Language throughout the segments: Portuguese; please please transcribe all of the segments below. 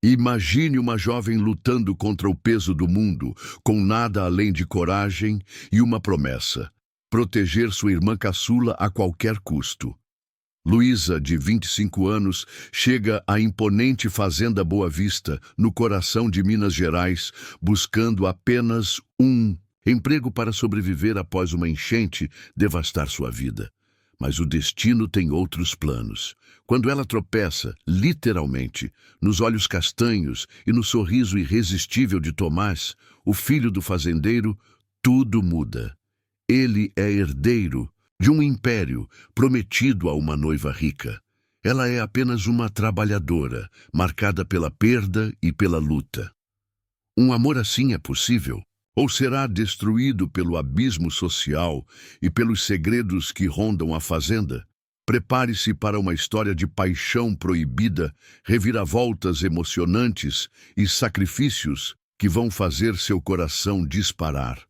Imagine uma jovem lutando contra o peso do mundo, com nada além de coragem e uma promessa: proteger sua irmã caçula a qualquer custo. Luísa, de 25 anos, chega à imponente Fazenda Boa Vista, no coração de Minas Gerais, buscando apenas um emprego para sobreviver após uma enchente devastar sua vida. Mas o destino tem outros planos. Quando ela tropeça, literalmente, nos olhos castanhos e no sorriso irresistível de Tomás, o filho do fazendeiro, tudo muda. Ele é herdeiro de um império prometido a uma noiva rica. Ela é apenas uma trabalhadora, marcada pela perda e pela luta. Um amor assim é possível? Ou será destruído pelo abismo social e pelos segredos que rondam a fazenda? Prepare-se para uma história de paixão proibida, reviravoltas emocionantes e sacrifícios que vão fazer seu coração disparar.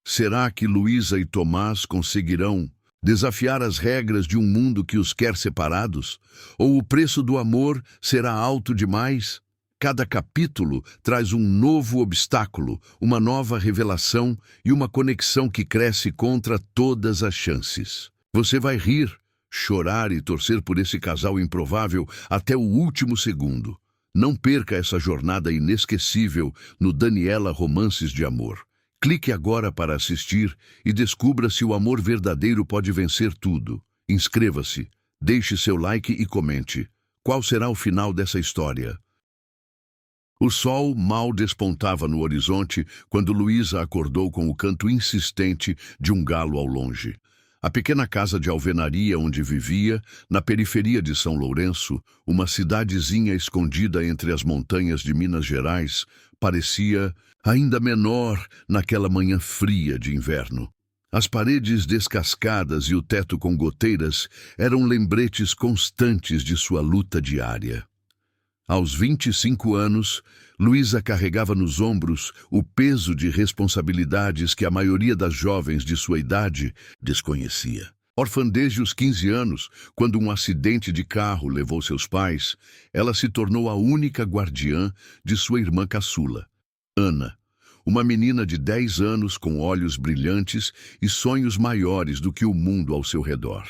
Será que Luísa e Tomás conseguirão desafiar as regras de um mundo que os quer separados? Ou o preço do amor será alto demais? Cada capítulo traz um novo obstáculo, uma nova revelação e uma conexão que cresce contra todas as chances. Você vai rir, chorar e torcer por esse casal improvável até o último segundo. Não perca essa jornada inesquecível no Daniela Romances de Amor. Clique agora para assistir e descubra se o amor verdadeiro pode vencer tudo. Inscreva-se, deixe seu like e comente. Qual será o final dessa história? O sol mal despontava no horizonte quando Luísa acordou com o canto insistente de um galo ao longe. A pequena casa de alvenaria onde vivia, na periferia de São Lourenço, uma cidadezinha escondida entre as montanhas de Minas Gerais, parecia ainda menor naquela manhã fria de inverno. As paredes descascadas e o teto com goteiras eram lembretes constantes de sua luta diária. Aos 25 anos, Luísa carregava nos ombros o peso de responsabilidades que a maioria das jovens de sua idade desconhecia. Órfã desde os 15 anos, quando um acidente de carro levou seus pais, ela se tornou a única guardiã de sua irmã caçula, Ana, uma menina de 10 anos com olhos brilhantes e sonhos maiores do que o mundo ao seu redor.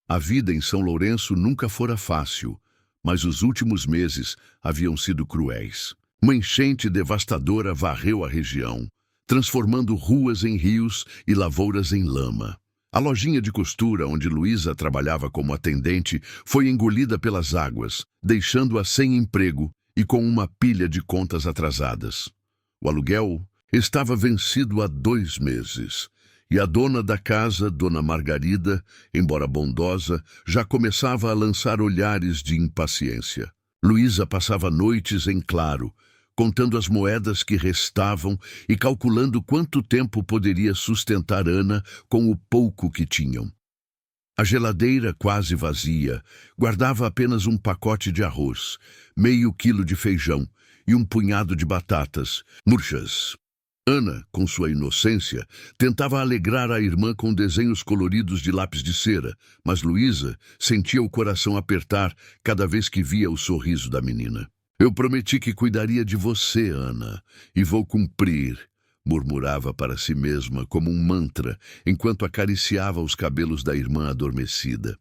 A vida em São Lourenço nunca fora fácil, mas os últimos meses haviam sido cruéis. Uma enchente devastadora varreu a região, transformando ruas em rios e lavouras em lama. A lojinha de costura onde Luísa trabalhava como atendente foi engolida pelas águas, deixando-a sem emprego e com uma pilha de contas atrasadas. O aluguel estava vencido há 2 meses. E a dona da casa, Dona Margarida, embora bondosa, já começava a lançar olhares de impaciência. Luísa passava noites em claro, contando as moedas que restavam e calculando quanto tempo poderia sustentar Ana com o pouco que tinham. A geladeira, quase vazia, guardava apenas um pacote de arroz, meio quilo de feijão e um punhado de batatas murchas. Ana, com sua inocência, tentava alegrar a irmã com desenhos coloridos de lápis de cera, mas Luísa sentia o coração apertar cada vez que via o sorriso da menina. "Eu prometi que cuidaria de você, Ana, e vou cumprir", murmurava para si mesma como um mantra, enquanto acariciava os cabelos da irmã adormecida.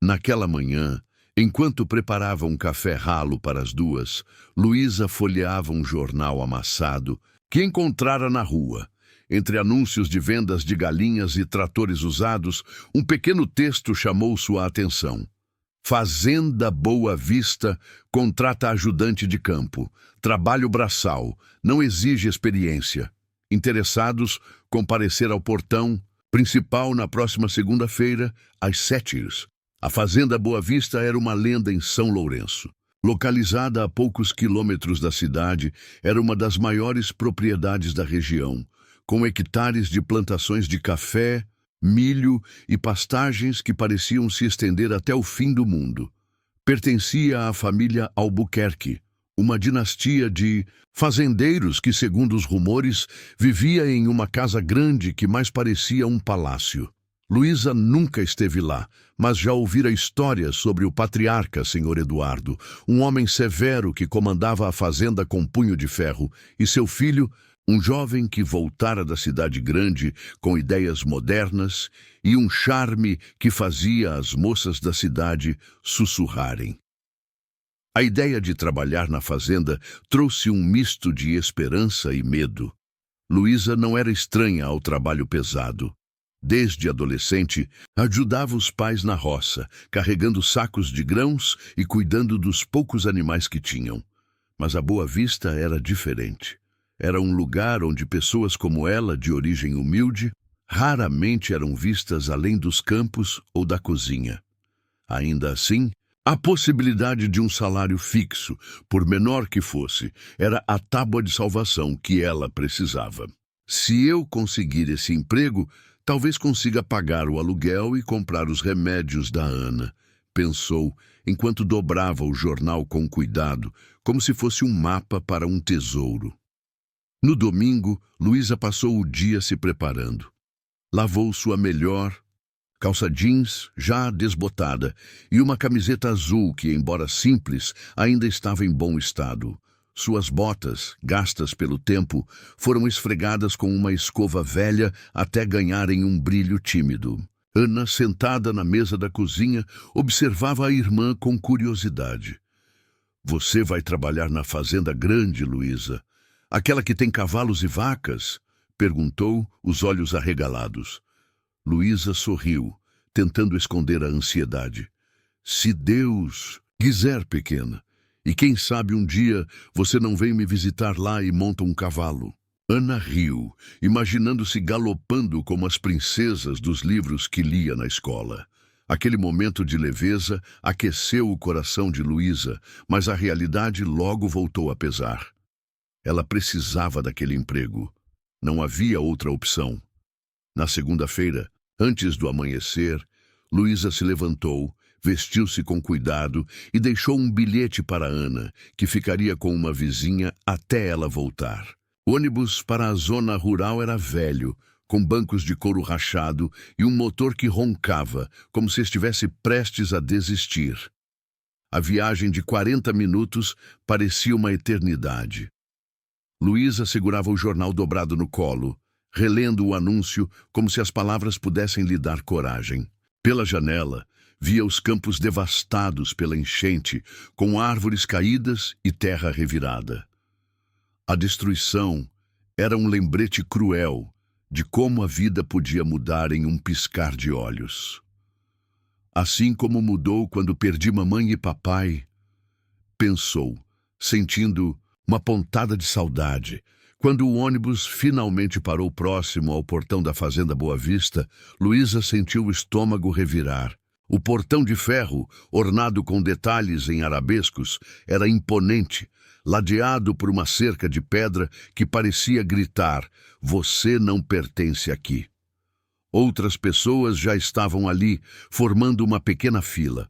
Naquela manhã, enquanto preparava um café ralo para as duas, Luísa folheava um jornal amassado que encontrara na rua. Entre anúncios de vendas de galinhas e tratores usados, um pequeno texto chamou sua atenção. Fazenda Boa Vista contrata ajudante de campo. Trabalho braçal. Não exige experiência. Interessados, comparecer ao portão principal na próxima segunda-feira, às 7 horas. A Fazenda Boa Vista era uma lenda em São Lourenço. Localizada a poucos quilômetros da cidade, era uma das maiores propriedades da região, com hectares de plantações de café, milho e pastagens que pareciam se estender até o fim do mundo. Pertencia à família Albuquerque, uma dinastia de fazendeiros que, segundo os rumores, vivia em uma casa grande que mais parecia um palácio. Luísa nunca esteve lá, mas já ouvira histórias sobre o patriarca, Sr. Eduardo, um homem severo que comandava a fazenda com punho de ferro, e seu filho, um jovem que voltara da cidade grande com ideias modernas e um charme que fazia as moças da cidade sussurrarem. A ideia de trabalhar na fazenda trouxe um misto de esperança e medo. Luísa não era estranha ao trabalho pesado. Desde adolescente, ajudava os pais na roça, carregando sacos de grãos e cuidando dos poucos animais que tinham. Mas a Boa Vista era diferente. Era um lugar onde pessoas como ela, de origem humilde, raramente eram vistas além dos campos ou da cozinha. Ainda assim, a possibilidade de um salário fixo, por menor que fosse, era a tábua de salvação que ela precisava. Se eu conseguir esse emprego, talvez consiga pagar o aluguel e comprar os remédios da Ana, pensou, enquanto dobrava o jornal com cuidado, como se fosse um mapa para um tesouro. No domingo, Luísa passou o dia se preparando. Lavou sua melhor calça jeans, já desbotada, e uma camiseta azul que, embora simples, ainda estava em bom estado. Suas botas, gastas pelo tempo, foram esfregadas com uma escova velha até ganharem um brilho tímido. Ana, sentada na mesa da cozinha, observava a irmã com curiosidade. "Você vai trabalhar na fazenda grande, Luísa? Aquela que tem cavalos e vacas?" perguntou, os olhos arregalados. Luísa sorriu, tentando esconder a ansiedade. "Se Deus quiser, pequena. E quem sabe um dia você não vem me visitar lá e monta um cavalo." Ana riu, imaginando-se galopando como as princesas dos livros que lia na escola. Aquele momento de leveza aqueceu o coração de Luísa, mas a realidade logo voltou a pesar. Ela precisava daquele emprego. Não havia outra opção. Na segunda-feira, antes do amanhecer, Luísa se levantou, vestiu-se com cuidado e deixou um bilhete para Ana, que ficaria com uma vizinha até ela voltar. O ônibus para a zona rural era velho, com bancos de couro rachado e um motor que roncava, como se estivesse prestes a desistir. A viagem de 40 minutos parecia uma eternidade. Luísa segurava o jornal dobrado no colo, relendo o anúncio como se as palavras pudessem lhe dar coragem. Pela janela, via os campos devastados pela enchente, com árvores caídas e terra revirada. A destruição era um lembrete cruel de como a vida podia mudar em um piscar de olhos. Assim como mudou quando perdi mamãe e papai, pensou, sentindo uma pontada de saudade. Quando o ônibus finalmente parou próximo ao portão da Fazenda Boa Vista, Luísa sentiu o estômago revirar. O portão de ferro, ornado com detalhes em arabescos, era imponente, ladeado por uma cerca de pedra que parecia gritar: "Você não pertence aqui." Outras pessoas já estavam ali, formando uma pequena fila.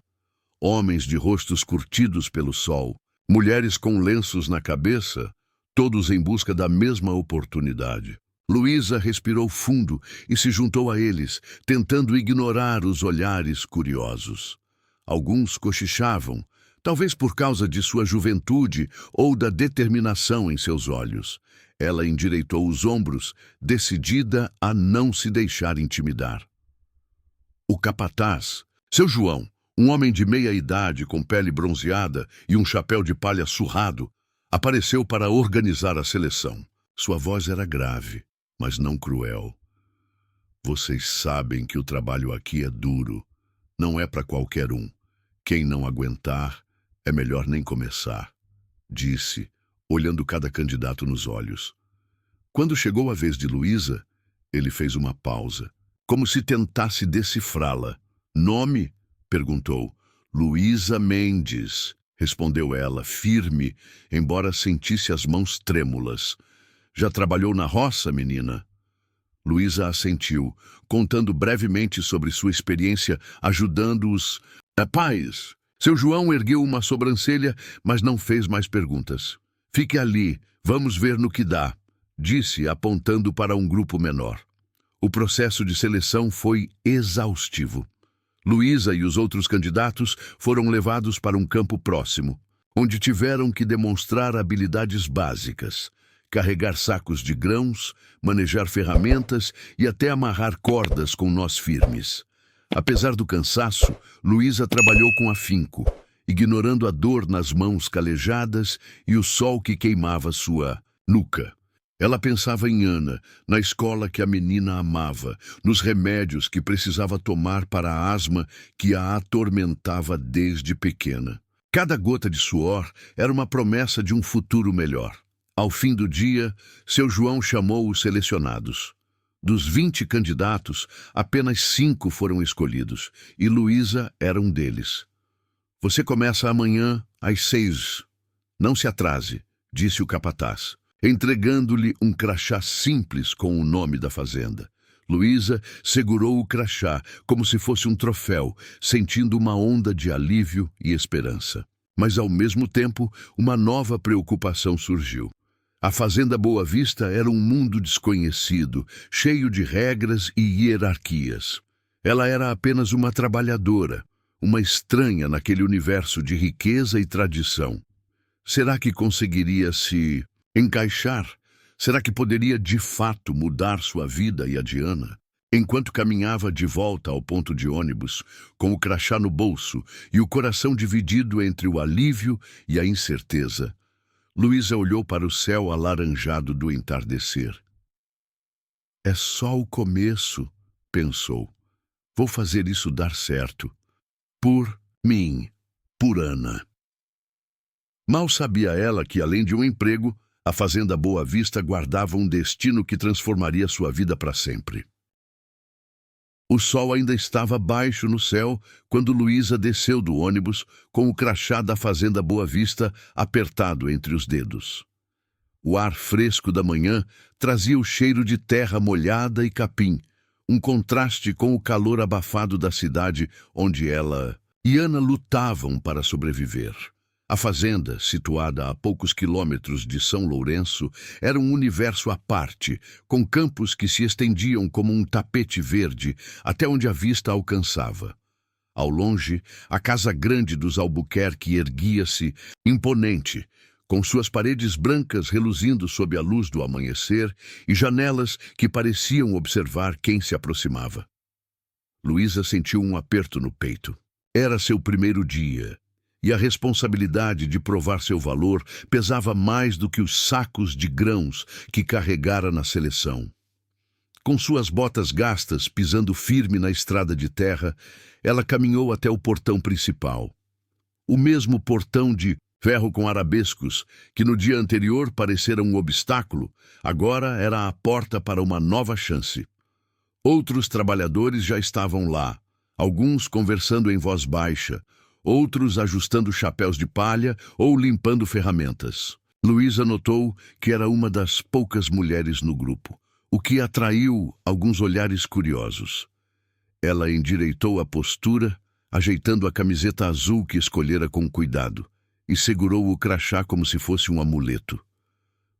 Homens de rostos curtidos pelo sol, mulheres com lenços na cabeça, todos em busca da mesma oportunidade. Luísa respirou fundo e se juntou a eles, tentando ignorar os olhares curiosos. Alguns cochichavam, talvez por causa de sua juventude ou da determinação em seus olhos. Ela endireitou os ombros, decidida a não se deixar intimidar. O capataz, seu João, um homem de meia-idade com pele bronzeada e um chapéu de palha surrado, apareceu para organizar a seleção. Sua voz era grave, mas não cruel. "Vocês sabem que o trabalho aqui é duro. Não é para qualquer um. Quem não aguentar, é melhor nem começar", disse, olhando cada candidato nos olhos. Quando chegou a vez de Luísa, ele fez uma pausa, como se tentasse decifrá-la. "Nome?" perguntou. "Luísa Mendes", respondeu ela, firme, embora sentisse as mãos trêmulas. "Já trabalhou na roça, menina?" Luísa assentiu, contando brevemente sobre sua experiência ajudando os pais. Seu João ergueu uma sobrancelha, mas não fez mais perguntas. "Fique ali, vamos ver no que dá", disse, apontando para um grupo menor. O processo de seleção foi exaustivo. Luísa e os outros candidatos foram levados para um campo próximo, onde tiveram que demonstrar habilidades básicas: carregar sacos de grãos, manejar ferramentas e até amarrar cordas com nós firmes. Apesar do cansaço, Luísa trabalhou com afinco, ignorando a dor nas mãos calejadas e o sol que queimava sua nuca. Ela pensava em Ana, na escola que a menina amava, nos remédios que precisava tomar para a asma que a atormentava desde pequena. Cada gota de suor era uma promessa de um futuro melhor. Ao fim do dia, seu João chamou os selecionados. Dos 20 candidatos, apenas 5 foram escolhidos, e Luísa era um deles. Você começa amanhã às 6. Não se atrase, disse o capataz, entregando-lhe um crachá simples com o nome da fazenda. Luísa segurou o crachá como se fosse um troféu, sentindo uma onda de alívio e esperança. Mas, ao mesmo tempo, uma nova preocupação surgiu. A Fazenda Boa Vista era um mundo desconhecido, cheio de regras e hierarquias. Ela era apenas uma trabalhadora, uma estranha naquele universo de riqueza e tradição. Será que conseguiria se encaixar? Será que poderia de fato mudar sua vida e a de Ana? Enquanto caminhava de volta ao ponto de ônibus, com o crachá no bolso e o coração dividido entre o alívio e a incerteza, Luísa olhou para o céu alaranjado do entardecer. É só o começo, pensou. Vou fazer isso dar certo. Por mim, por Ana. Mal sabia ela que, além de um emprego, a Fazenda Boa Vista guardava um destino que transformaria sua vida para sempre. O sol ainda estava baixo no céu quando Luísa desceu do ônibus com o crachá da Fazenda Boa Vista apertado entre os dedos. O ar fresco da manhã trazia o cheiro de terra molhada e capim, um contraste com o calor abafado da cidade onde ela e Ana lutavam para sobreviver. A fazenda, situada a poucos quilômetros de São Lourenço, era um universo à parte, com campos que se estendiam como um tapete verde até onde a vista alcançava. Ao longe, a casa grande dos Albuquerque erguia-se, imponente, com suas paredes brancas reluzindo sob a luz do amanhecer e janelas que pareciam observar quem se aproximava. Luísa sentiu um aperto no peito. Era seu primeiro dia. E a responsabilidade de provar seu valor pesava mais do que os sacos de grãos que carregara na seleção. Com suas botas gastas, pisando firme na estrada de terra, ela caminhou até o portão principal. O mesmo portão de ferro com arabescos, que no dia anterior parecera um obstáculo, agora era a porta para uma nova chance. Outros trabalhadores já estavam lá, alguns conversando em voz baixa, outros ajustando chapéus de palha ou limpando ferramentas. Luísa notou que era uma das poucas mulheres no grupo, o que atraiu alguns olhares curiosos. Ela endireitou a postura, ajeitando a camiseta azul que escolhera com cuidado, e segurou o crachá como se fosse um amuleto.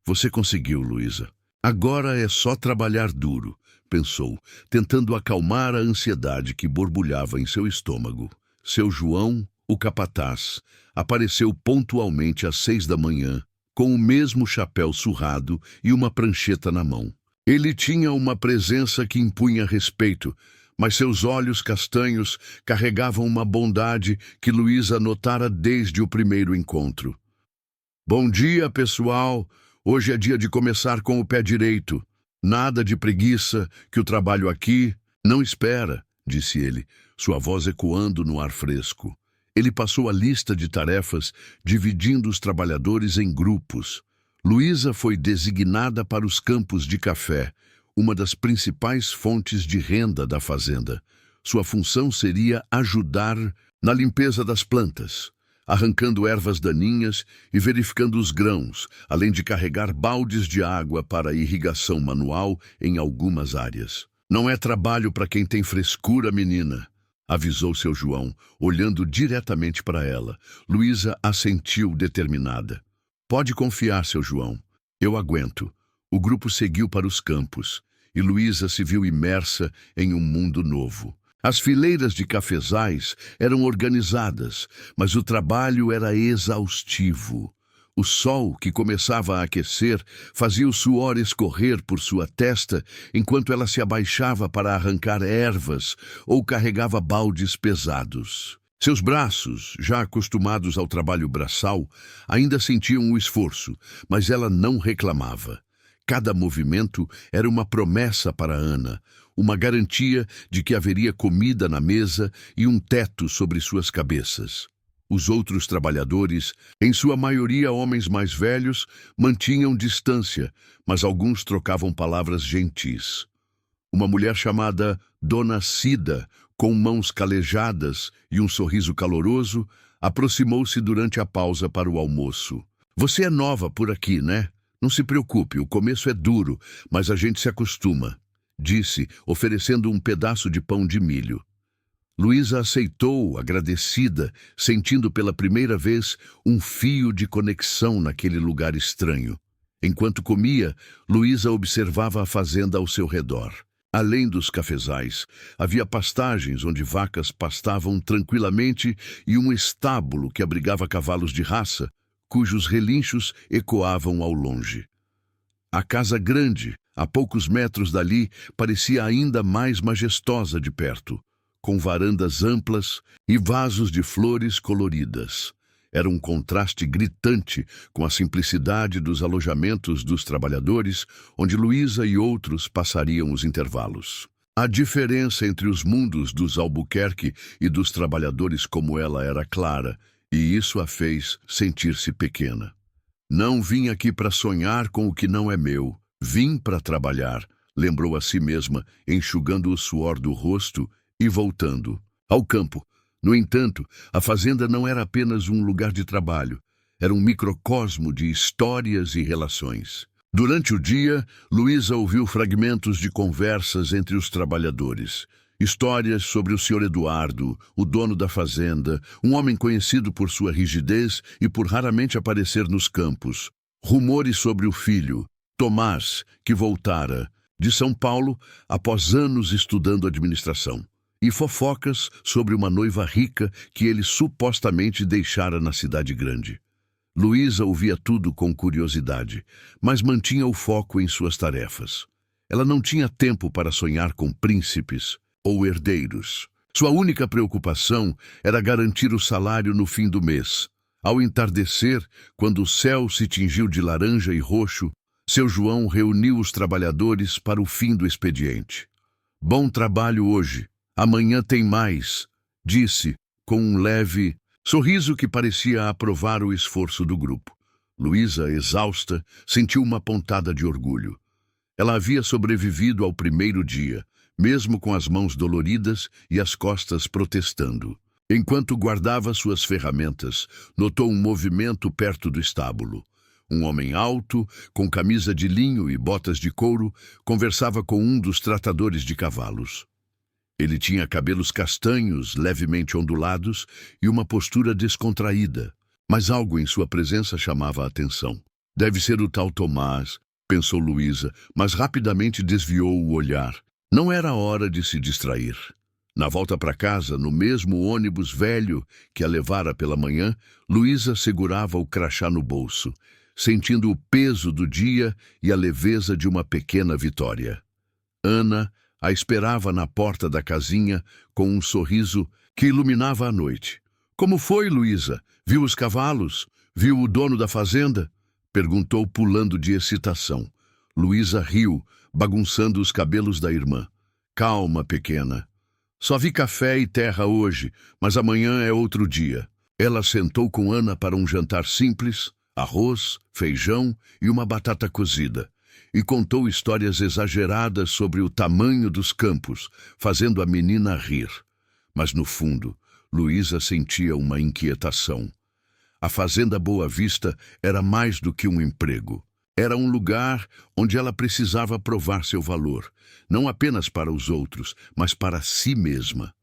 Você conseguiu, Luísa. Agora é só trabalhar duro, pensou, tentando acalmar a ansiedade que borbulhava em seu estômago. Seu João, o capataz, apareceu pontualmente às 6 da manhã, com o mesmo chapéu surrado e uma prancheta na mão. Ele tinha uma presença que impunha respeito, mas seus olhos castanhos carregavam uma bondade que Luísa notara desde o primeiro encontro. Bom dia, pessoal! Hoje é dia de começar com o pé direito. Nada de preguiça, que o trabalho aqui não espera, disse ele, sua voz ecoando no ar fresco. Ele passou a lista de tarefas, dividindo os trabalhadores em grupos. Luísa foi designada para os campos de café, uma das principais fontes de renda da fazenda. Sua função seria ajudar na limpeza das plantas, arrancando ervas daninhas e verificando os grãos, além de carregar baldes de água para irrigação manual em algumas áreas. Não é trabalho para quem tem frescura, menina, avisou seu João, olhando diretamente para ela. Luísa assentiu determinada. Pode confiar, seu João. Eu aguento. O grupo seguiu para os campos, e Luísa se viu imersa em um mundo novo. As fileiras de cafezais eram organizadas, mas o trabalho era exaustivo. O sol, que começava a aquecer, fazia o suor escorrer por sua testa enquanto ela se abaixava para arrancar ervas ou carregava baldes pesados. Seus braços, já acostumados ao trabalho braçal, ainda sentiam o esforço, mas ela não reclamava. Cada movimento era uma promessa para Ana, uma garantia de que haveria comida na mesa e um teto sobre suas cabeças. Os outros trabalhadores, em sua maioria homens mais velhos, mantinham distância, mas alguns trocavam palavras gentis. Uma mulher chamada Dona Cida, com mãos calejadas e um sorriso caloroso, aproximou-se durante a pausa para o almoço. "Você é nova por aqui, né? Não se preocupe, o começo é duro, mas a gente se acostuma", disse, oferecendo um pedaço de pão de milho. Luísa aceitou, agradecida, sentindo pela primeira vez um fio de conexão naquele lugar estranho. Enquanto comia, Luísa observava a fazenda ao seu redor. Além dos cafezais, havia pastagens onde vacas pastavam tranquilamente e um estábulo que abrigava cavalos de raça, cujos relinchos ecoavam ao longe. A casa grande, a poucos metros dali, parecia ainda mais majestosa de perto, com varandas amplas e vasos de flores coloridas. Era um contraste gritante com a simplicidade dos alojamentos dos trabalhadores, onde Luísa e outros passariam os intervalos. A diferença entre os mundos dos Albuquerque e dos trabalhadores como ela era clara, e isso a fez sentir-se pequena. "Não vim aqui para sonhar com o que não é meu. Vim para trabalhar", lembrou a si mesma, enxugando o suor do rosto e voltando ao campo. No entanto, a fazenda não era apenas um lugar de trabalho. Era um microcosmo de histórias e relações. Durante o dia, Luísa ouviu fragmentos de conversas entre os trabalhadores. Histórias sobre o Sr. Eduardo, o dono da fazenda, um homem conhecido por sua rigidez e por raramente aparecer nos campos. Rumores sobre o filho, Tomás, que voltara de São Paulo após anos estudando administração. E fofocas sobre uma noiva rica que ele supostamente deixara na cidade grande. Luísa ouvia tudo com curiosidade, mas mantinha o foco em suas tarefas. Ela não tinha tempo para sonhar com príncipes ou herdeiros. Sua única preocupação era garantir o salário no fim do mês. Ao entardecer, quando o céu se tingiu de laranja e roxo, seu João reuniu os trabalhadores para o fim do expediente. "Bom trabalho hoje. Amanhã tem mais", disse, com um leve sorriso que parecia aprovar o esforço do grupo. Luísa, exausta, sentiu uma pontada de orgulho. Ela havia sobrevivido ao primeiro dia, mesmo com as mãos doloridas e as costas protestando. Enquanto guardava suas ferramentas, notou um movimento perto do estábulo. Um homem alto, com camisa de linho e botas de couro, conversava com um dos tratadores de cavalos. Ele tinha cabelos castanhos, levemente ondulados, e uma postura descontraída, mas algo em sua presença chamava a atenção. "Deve ser o tal Tomás", pensou Luísa, mas rapidamente desviou o olhar. Não era hora de se distrair. Na volta para casa, no mesmo ônibus velho que a levara pela manhã, Luísa segurava o crachá no bolso, sentindo o peso do dia e a leveza de uma pequena vitória. Ana a esperava na porta da casinha com um sorriso que iluminava a noite. "Como foi, Luísa? Viu os cavalos? Viu o dono da fazenda?" perguntou, pulando de excitação. Luísa riu, bagunçando os cabelos da irmã. "Calma, pequena. Só vi café e terra hoje, mas amanhã é outro dia." Ela sentou com Ana para um jantar simples, arroz, feijão e uma batata cozida, e contou histórias exageradas sobre o tamanho dos campos, fazendo a menina rir. Mas, no fundo, Luísa sentia uma inquietação. A Fazenda Boa Vista era mais do que um emprego. Era um lugar onde ela precisava provar seu valor, não apenas para os outros, mas para si mesma.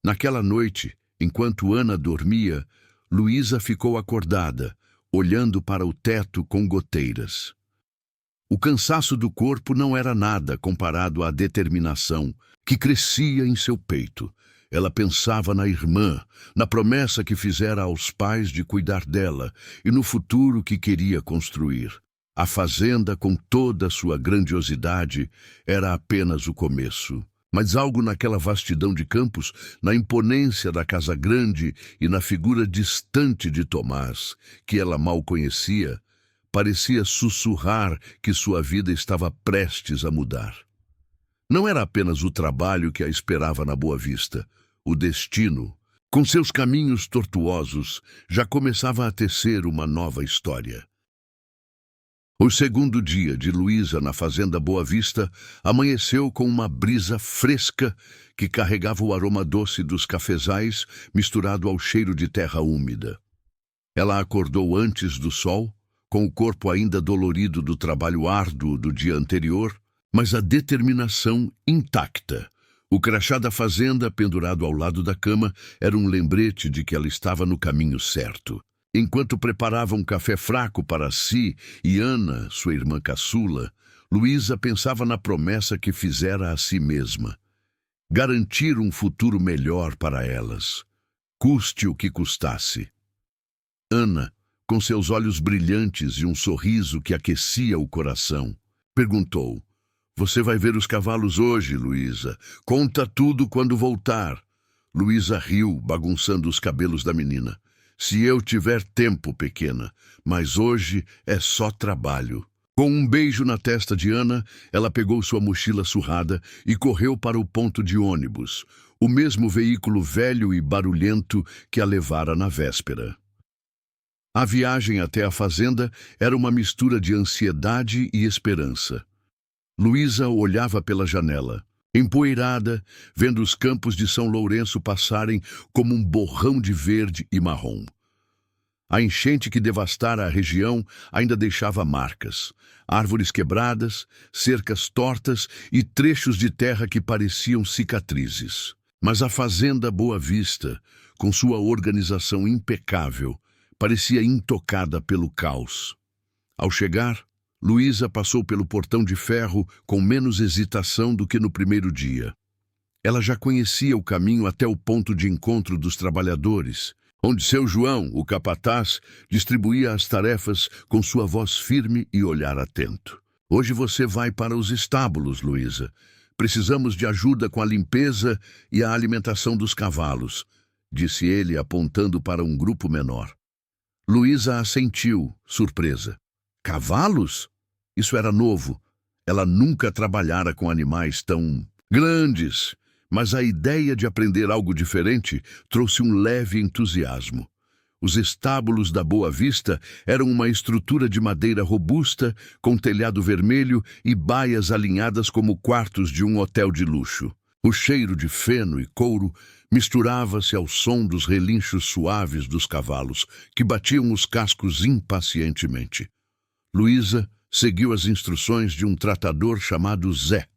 Naquela noite, enquanto Ana dormia, Luísa ficou acordada, olhando para o teto com goteiras. O cansaço do corpo não era nada comparado à determinação que crescia em seu peito. Ela pensava na irmã, na promessa que fizera aos pais de cuidar dela e no futuro que queria construir. A fazenda, com toda a sua grandiosidade, era apenas o começo. Mas algo naquela vastidão de campos, na imponência da casa grande e na figura distante de Tomás, que ela mal conhecia, parecia sussurrar que sua vida estava prestes a mudar. Não era apenas o trabalho que a esperava na Boa Vista. O destino, com seus caminhos tortuosos, já começava a tecer uma nova história. O segundo dia de Luísa na fazenda Boa Vista amanheceu com uma brisa fresca que carregava o aroma doce dos cafezais misturado ao cheiro de terra úmida. Ela acordou antes do sol, com o corpo ainda dolorido do trabalho árduo do dia anterior, mas a determinação intacta. O crachá da fazenda, pendurado ao lado da cama, era um lembrete de que ela estava no caminho certo. Enquanto preparava um café fraco para si e Ana, sua irmã caçula, Luísa pensava na promessa que fizera a si mesma. Garantir um futuro melhor para elas, custe o que custasse. Ana, com seus olhos brilhantes e um sorriso que aquecia o coração, perguntou: "Você vai ver os cavalos hoje, Luísa? Conta tudo quando voltar." Luísa riu, bagunçando os cabelos da menina. "Se eu tiver tempo, pequena, mas hoje é só trabalho." Com um beijo na testa de Ana, ela pegou sua mochila surrada e correu para o ponto de ônibus, o mesmo veículo velho e barulhento que a levara na véspera. A viagem até a fazenda era uma mistura de ansiedade e esperança. Luísa olhava pela janela, empoeirada, vendo os campos de São Lourenço passarem como um borrão de verde e marrom. A enchente que devastara a região ainda deixava marcas, árvores quebradas, cercas tortas e trechos de terra que pareciam cicatrizes. Mas a fazenda Boa Vista, com sua organização impecável, parecia intocada pelo caos. Ao chegar, Luísa passou pelo portão de ferro com menos hesitação do que no primeiro dia. Ela já conhecia o caminho até o ponto de encontro dos trabalhadores, onde seu João, o capataz, distribuía as tarefas com sua voz firme e olhar atento. "Hoje você vai para os estábulos, Luísa. Precisamos de ajuda com a limpeza e a alimentação dos cavalos", disse ele, apontando para um grupo menor. Luísa assentiu, surpresa. Cavalos? Isso era novo. Ela nunca trabalhara com animais tão grandes, mas a ideia de aprender algo diferente trouxe um leve entusiasmo. Os estábulos da Boa Vista eram uma estrutura de madeira robusta, com telhado vermelho e baias alinhadas como quartos de um hotel de luxo. O cheiro de feno e couro misturava-se ao som dos relinchos suaves dos cavalos, que batiam os cascos impacientemente. Luísa seguiu as instruções de um tratador chamado Zé,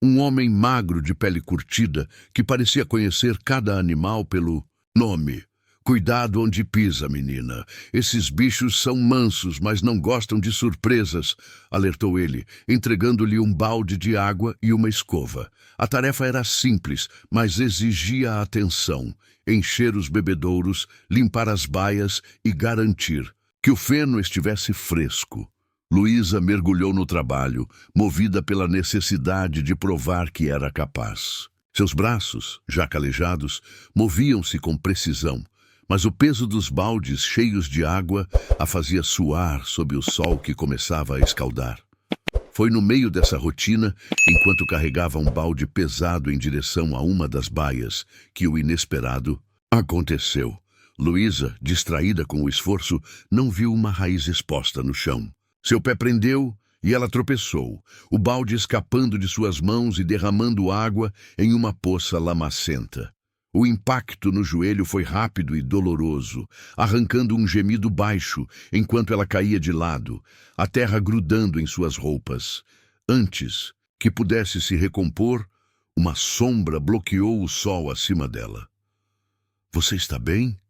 um homem magro de pele curtida que parecia conhecer cada animal pelo nome. "Cuidado onde pisa, menina. Esses bichos são mansos, mas não gostam de surpresas", alertou ele, entregando-lhe um balde de água e uma escova. A tarefa era simples, mas exigia atenção: encher os bebedouros, limpar as baias e garantir que o feno estivesse fresco. Luísa mergulhou no trabalho, movida pela necessidade de provar que era capaz. Seus braços, já calejados, moviam-se com precisão, mas o peso dos baldes cheios de água a fazia suar sob o sol que começava a escaldar. Foi no meio dessa rotina, enquanto carregava um balde pesado em direção a uma das baias, que o inesperado aconteceu. Luísa, distraída com o esforço, não viu uma raiz exposta no chão. Seu pé prendeu e ela tropeçou, o balde escapando de suas mãos e derramando água em uma poça lamacenta. O impacto no joelho foi rápido e doloroso, arrancando um gemido baixo enquanto ela caía de lado, a terra grudando em suas roupas. Antes que pudesse se recompor, uma sombra bloqueou o sol acima dela. "Você está bem?"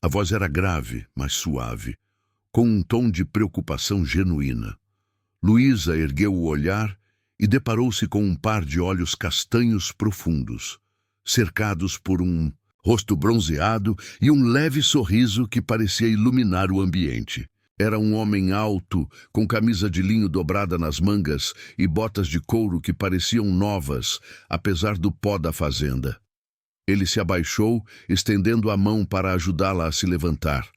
A voz era grave, mas suave, com um tom de preocupação genuína. Luísa ergueu o olhar e deparou-se com um par de olhos castanhos profundos, cercados por um rosto bronzeado e um leve sorriso que parecia iluminar o ambiente. Era um homem alto, com camisa de linho dobrada nas mangas e botas de couro que pareciam novas, apesar do pó da fazenda. Ele se abaixou, estendendo a mão para ajudá-la a se levantar.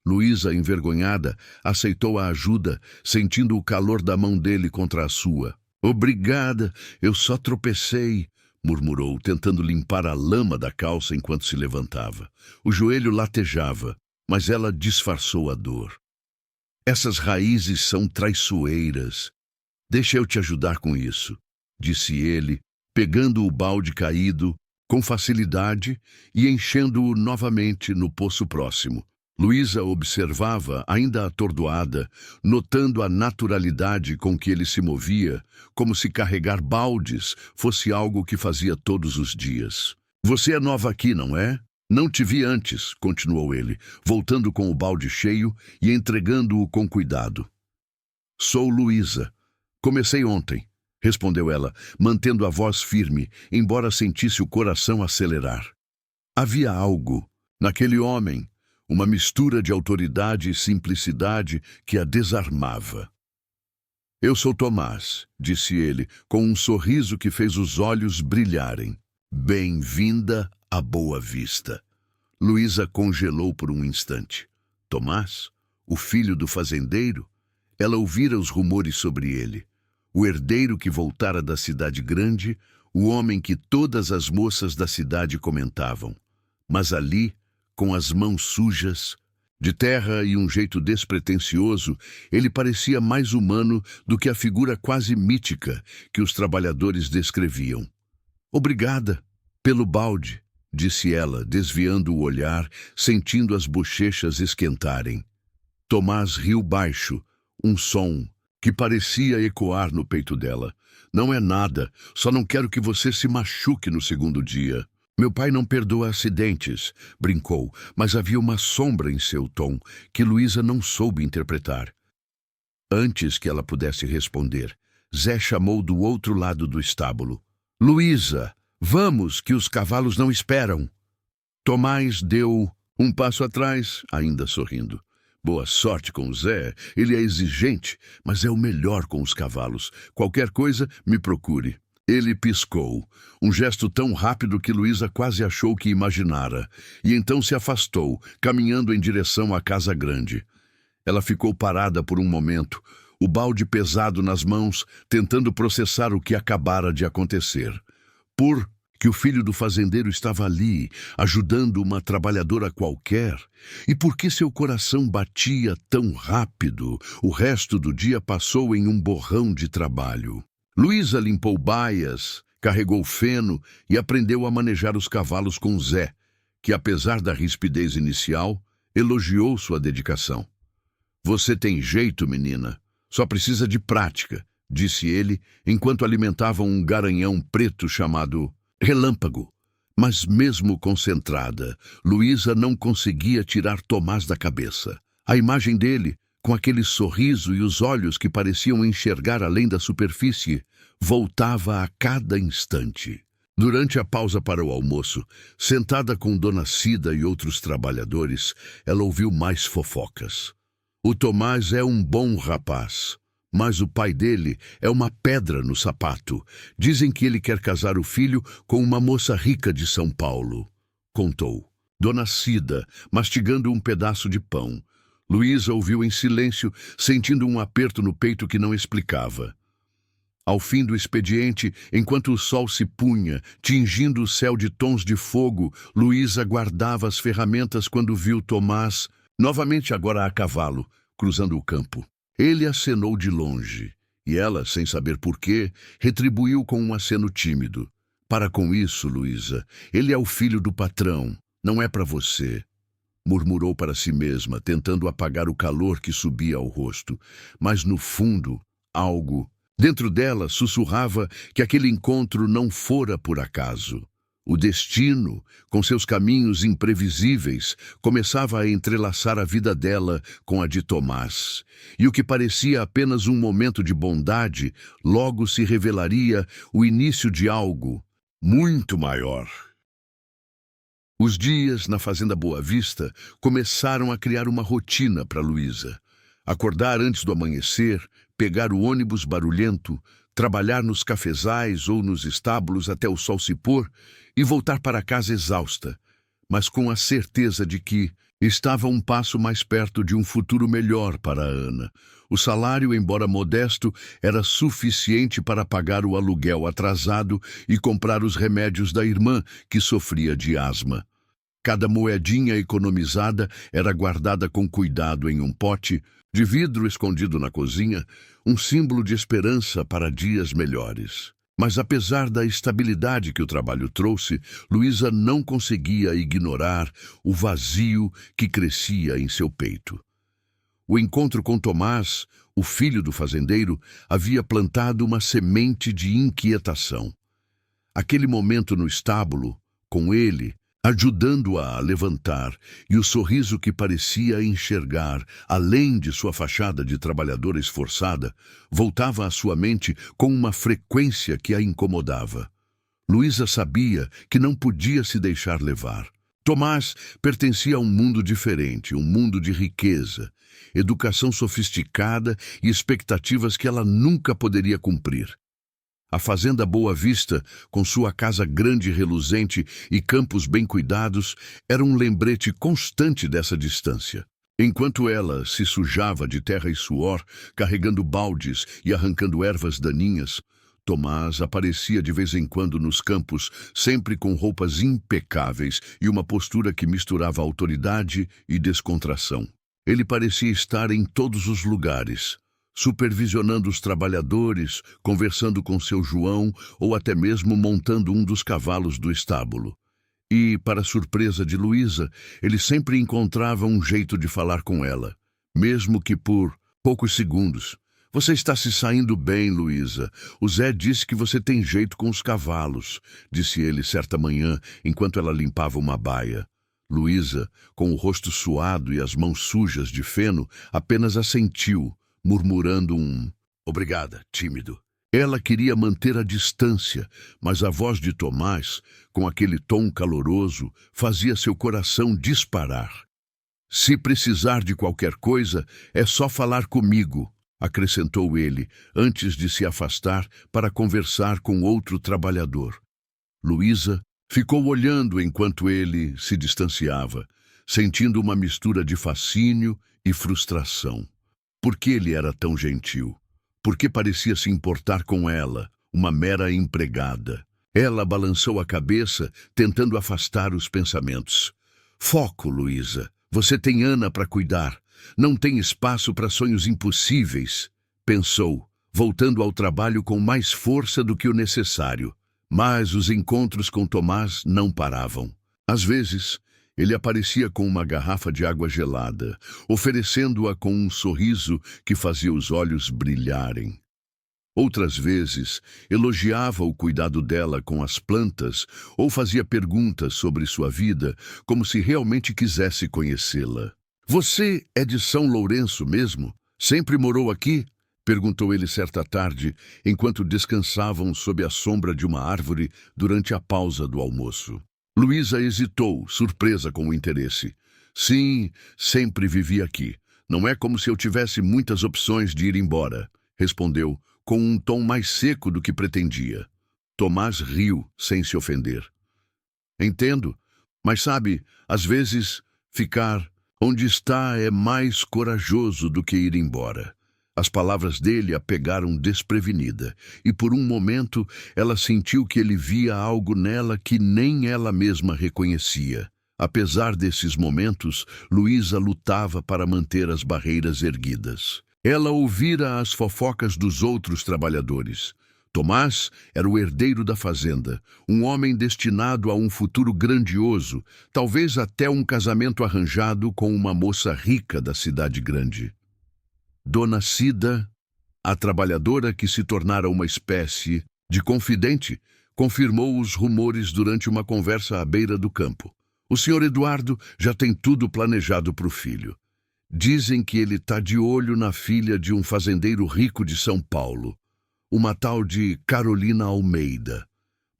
Luísa, envergonhada, aceitou a ajuda, sentindo o calor da mão dele contra a sua. "Obrigada, eu só tropecei", murmurou, tentando limpar a lama da calça enquanto se levantava. O joelho latejava, mas ela disfarçou a dor. "Essas raízes são traiçoeiras. Deixa eu te ajudar com isso", disse ele, pegando o balde caído com facilidade e enchendo-o novamente no poço próximo. Luísa observava, ainda atordoada, notando a naturalidade com que ele se movia, como se carregar baldes fosse algo que fazia todos os dias. "Você é nova aqui, não é? Não te vi antes", continuou ele, voltando com o balde cheio e entregando-o com cuidado. "Sou Luísa. Comecei ontem", respondeu ela, mantendo a voz firme, embora sentisse o coração acelerar. Havia algo naquele homem, uma mistura de autoridade e simplicidade que a desarmava. "Eu sou Tomás", disse ele, com um sorriso que fez os olhos brilharem. "Bem-vinda à Boa Vista." Luísa congelou por um instante. Tomás? O filho do fazendeiro? Ela ouvira os rumores sobre ele. O herdeiro que voltara da cidade grande, o homem que todas as moças da cidade comentavam. Mas ali, com as mãos sujas, de terra e um jeito despretensioso, ele parecia mais humano do que a figura quase mítica que os trabalhadores descreviam. "Obrigada pelo balde", disse ela, desviando o olhar, sentindo as bochechas esquentarem. Tomás riu baixo, um som que parecia ecoar no peito dela. "Não é nada, só não quero que você se machuque no segundo dia." "Meu pai não perdoa acidentes", brincou, mas havia uma sombra em seu tom que Luísa não soube interpretar. Antes que ela pudesse responder, Zé chamou do outro lado do estábulo. "Luísa, vamos, que os cavalos não esperam." Tomás deu um passo atrás, ainda sorrindo. "Boa sorte com o Zé, ele é exigente, mas é o melhor com os cavalos. Qualquer coisa, me procure." Ele piscou, um gesto tão rápido que Luísa quase achou que imaginara, e então se afastou, caminhando em direção à casa grande. Ela ficou parada por um momento, o balde pesado nas mãos, tentando processar o que acabara de acontecer. Por que o filho do fazendeiro estava ali, ajudando uma trabalhadora qualquer? E por que seu coração batia tão rápido? O resto do dia passou em um borrão de trabalho. Luísa limpou baias, carregou feno e aprendeu a manejar os cavalos com Zé, que, apesar da rispidez inicial, elogiou sua dedicação. "Você tem jeito, menina. Só precisa de prática", disse ele, enquanto alimentava um garanhão preto chamado Relâmpago. Mas mesmo concentrada, Luísa não conseguia tirar Tomás da cabeça. A imagem dele, com aquele sorriso e os olhos que pareciam enxergar além da superfície, voltava a cada instante. Durante a pausa para o almoço, sentada com Dona Cida e outros trabalhadores, ela ouviu mais fofocas. "O Tomás é um bom rapaz, mas o pai dele é uma pedra no sapato. Dizem que ele quer casar o filho com uma moça rica de São Paulo", contou Dona Cida, mastigando um pedaço de pão. Luísa ouviu em silêncio, sentindo um aperto no peito que não explicava. Ao fim do expediente, enquanto o sol se punha, tingindo o céu de tons de fogo, Luísa guardava as ferramentas quando viu Tomás, novamente agora a cavalo, cruzando o campo. Ele acenou de longe, e ela, sem saber porquê, retribuiu com um aceno tímido. "Para com isso, Luísa. Ele é o filho do patrão, não é para você", murmurou para si mesma, tentando apagar o calor que subia ao rosto. Mas no fundo, algo dentro dela sussurrava que aquele encontro não fora por acaso. O destino, com seus caminhos imprevisíveis, começava a entrelaçar a vida dela com a de Tomás. E o que parecia apenas um momento de bondade, logo se revelaria o início de algo muito maior. Os dias na Fazenda Boa Vista começaram a criar uma rotina para Luísa. Acordar antes do amanhecer, pegar o ônibus barulhento, trabalhar nos cafezais ou nos estábulos até o sol se pôr e voltar para casa exausta, mas com a certeza de que estava um passo mais perto de um futuro melhor para a Ana. O salário, embora modesto, era suficiente para pagar o aluguel atrasado e comprar os remédios da irmã, que sofria de asma. Cada moedinha economizada era guardada com cuidado em um pote de vidro escondido na cozinha, um símbolo de esperança para dias melhores. Mas apesar da estabilidade que o trabalho trouxe, Luísa não conseguia ignorar o vazio que crescia em seu peito. O encontro com Tomás, o filho do fazendeiro, havia plantado uma semente de inquietação. Aquele momento no estábulo, com ele, ajudando-a a levantar, e o sorriso que parecia enxergar, além de sua fachada de trabalhadora esforçada, voltava à sua mente com uma frequência que a incomodava. Luísa sabia que não podia se deixar levar. Tomás pertencia a um mundo diferente, um mundo de riqueza, educação sofisticada e expectativas que ela nunca poderia cumprir. A Fazenda Boa Vista, com sua casa grande e reluzente e campos bem cuidados, era um lembrete constante dessa distância. Enquanto ela se sujava de terra e suor, carregando baldes e arrancando ervas daninhas, Tomás aparecia de vez em quando nos campos, sempre com roupas impecáveis e uma postura que misturava autoridade e descontração. Ele parecia estar em todos os lugares, supervisionando os trabalhadores, conversando com seu João ou até mesmo montando um dos cavalos do estábulo. E, para surpresa de Luísa, ele sempre encontrava um jeito de falar com ela, mesmo que por poucos segundos. "Você está se saindo bem, Luísa. O Zé disse que você tem jeito com os cavalos", disse ele certa manhã, enquanto ela limpava uma baia. Luísa, com o rosto suado e as mãos sujas de feno, apenas assentiu, murmurando um "obrigada", tímido. Ela queria manter a distância, mas a voz de Tomás, com aquele tom caloroso, fazia seu coração disparar. "Se precisar de qualquer coisa, é só falar comigo", acrescentou ele, antes de se afastar para conversar com outro trabalhador. Luísa ficou olhando enquanto ele se distanciava, sentindo uma mistura de fascínio e frustração. Por que ele era tão gentil? Por que parecia se importar com ela, uma mera empregada? Ela balançou a cabeça, tentando afastar os pensamentos. "Foco, Luísa. Você tem Ana para cuidar. Não tem espaço para sonhos impossíveis", pensou, voltando ao trabalho com mais força do que o necessário. Mas os encontros com Tomás não paravam. Às vezes, ele aparecia com uma garrafa de água gelada, oferecendo-a com um sorriso que fazia os olhos brilharem. Outras vezes, elogiava o cuidado dela com as plantas ou fazia perguntas sobre sua vida, como se realmente quisesse conhecê-la. "Você é de São Lourenço mesmo? Sempre morou aqui?", perguntou ele certa tarde, enquanto descansavam sob a sombra de uma árvore durante a pausa do almoço. Luísa hesitou, surpresa com o interesse. "Sim, sempre vivi aqui. Não é como se eu tivesse muitas opções de ir embora", respondeu, com um tom mais seco do que pretendia. Tomás riu, sem se ofender. "Entendo, mas sabe, às vezes, ficar onde está é mais corajoso do que ir embora." As palavras dele a pegaram desprevenida, e por um momento ela sentiu que ele via algo nela que nem ela mesma reconhecia. Apesar desses momentos, Luísa lutava para manter as barreiras erguidas. Ela ouvira as fofocas dos outros trabalhadores. Tomás era o herdeiro da fazenda, um homem destinado a um futuro grandioso, talvez até um casamento arranjado com uma moça rica da cidade grande. Dona Cida, a trabalhadora que se tornara uma espécie de confidente, confirmou os rumores durante uma conversa à beira do campo. O Sr. Eduardo já tem tudo planejado para o filho. Dizem que ele está de olho na filha de um fazendeiro rico de São Paulo, uma tal de Carolina Almeida.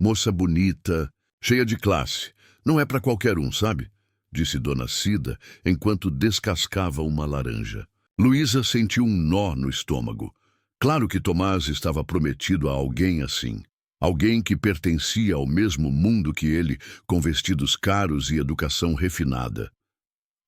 Moça bonita, cheia de classe. Não é para qualquer um, sabe? Disse Dona Cida, enquanto descascava uma laranja. Luísa sentiu um nó no estômago. Claro que Tomás estava prometido a alguém assim. Alguém que pertencia ao mesmo mundo que ele, com vestidos caros e educação refinada.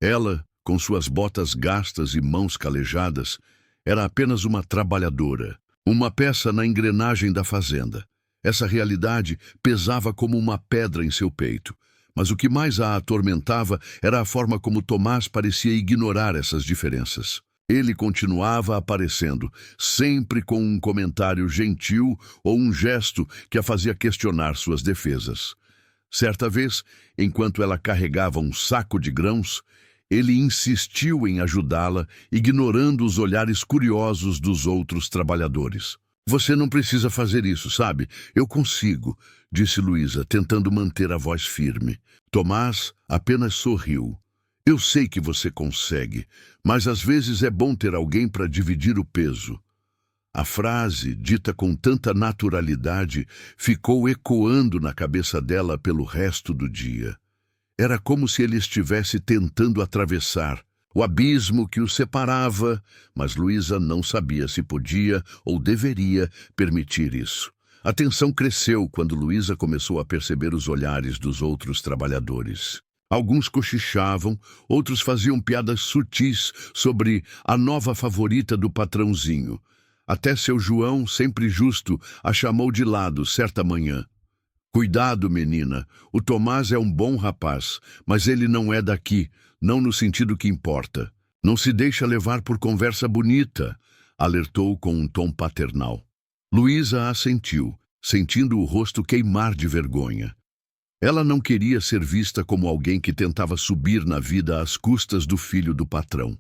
Ela, com suas botas gastas e mãos calejadas, era apenas uma trabalhadora, uma peça na engrenagem da fazenda. Essa realidade pesava como uma pedra em seu peito. Mas o que mais a atormentava era a forma como Tomás parecia ignorar essas diferenças. Ele continuava aparecendo, sempre com um comentário gentil ou um gesto que a fazia questionar suas defesas. Certa vez, enquanto ela carregava um saco de grãos, ele insistiu em ajudá-la, ignorando os olhares curiosos dos outros trabalhadores. Você não precisa fazer isso, sabe? Eu consigo, disse Luísa, tentando manter a voz firme. Tomás apenas sorriu. Eu sei que você consegue, mas às vezes é bom ter alguém para dividir o peso. A frase, dita com tanta naturalidade, ficou ecoando na cabeça dela pelo resto do dia. Era como se ele estivesse tentando atravessar o abismo que os separava, mas Luísa não sabia se podia ou deveria permitir isso. A tensão cresceu quando Luísa começou a perceber os olhares dos outros trabalhadores. Alguns cochichavam, outros faziam piadas sutis sobre a nova favorita do patrãozinho. Até seu João, sempre justo, a chamou de lado certa manhã. Cuidado, menina, o Tomás é um bom rapaz, mas ele não é daqui, não no sentido que importa. Não se deixa levar por conversa bonita, alertou com um tom paternal. Luísa assentiu, sentindo o rosto queimar de vergonha. Ela não queria ser vista como alguém que tentava subir na vida às custas do filho do patrão.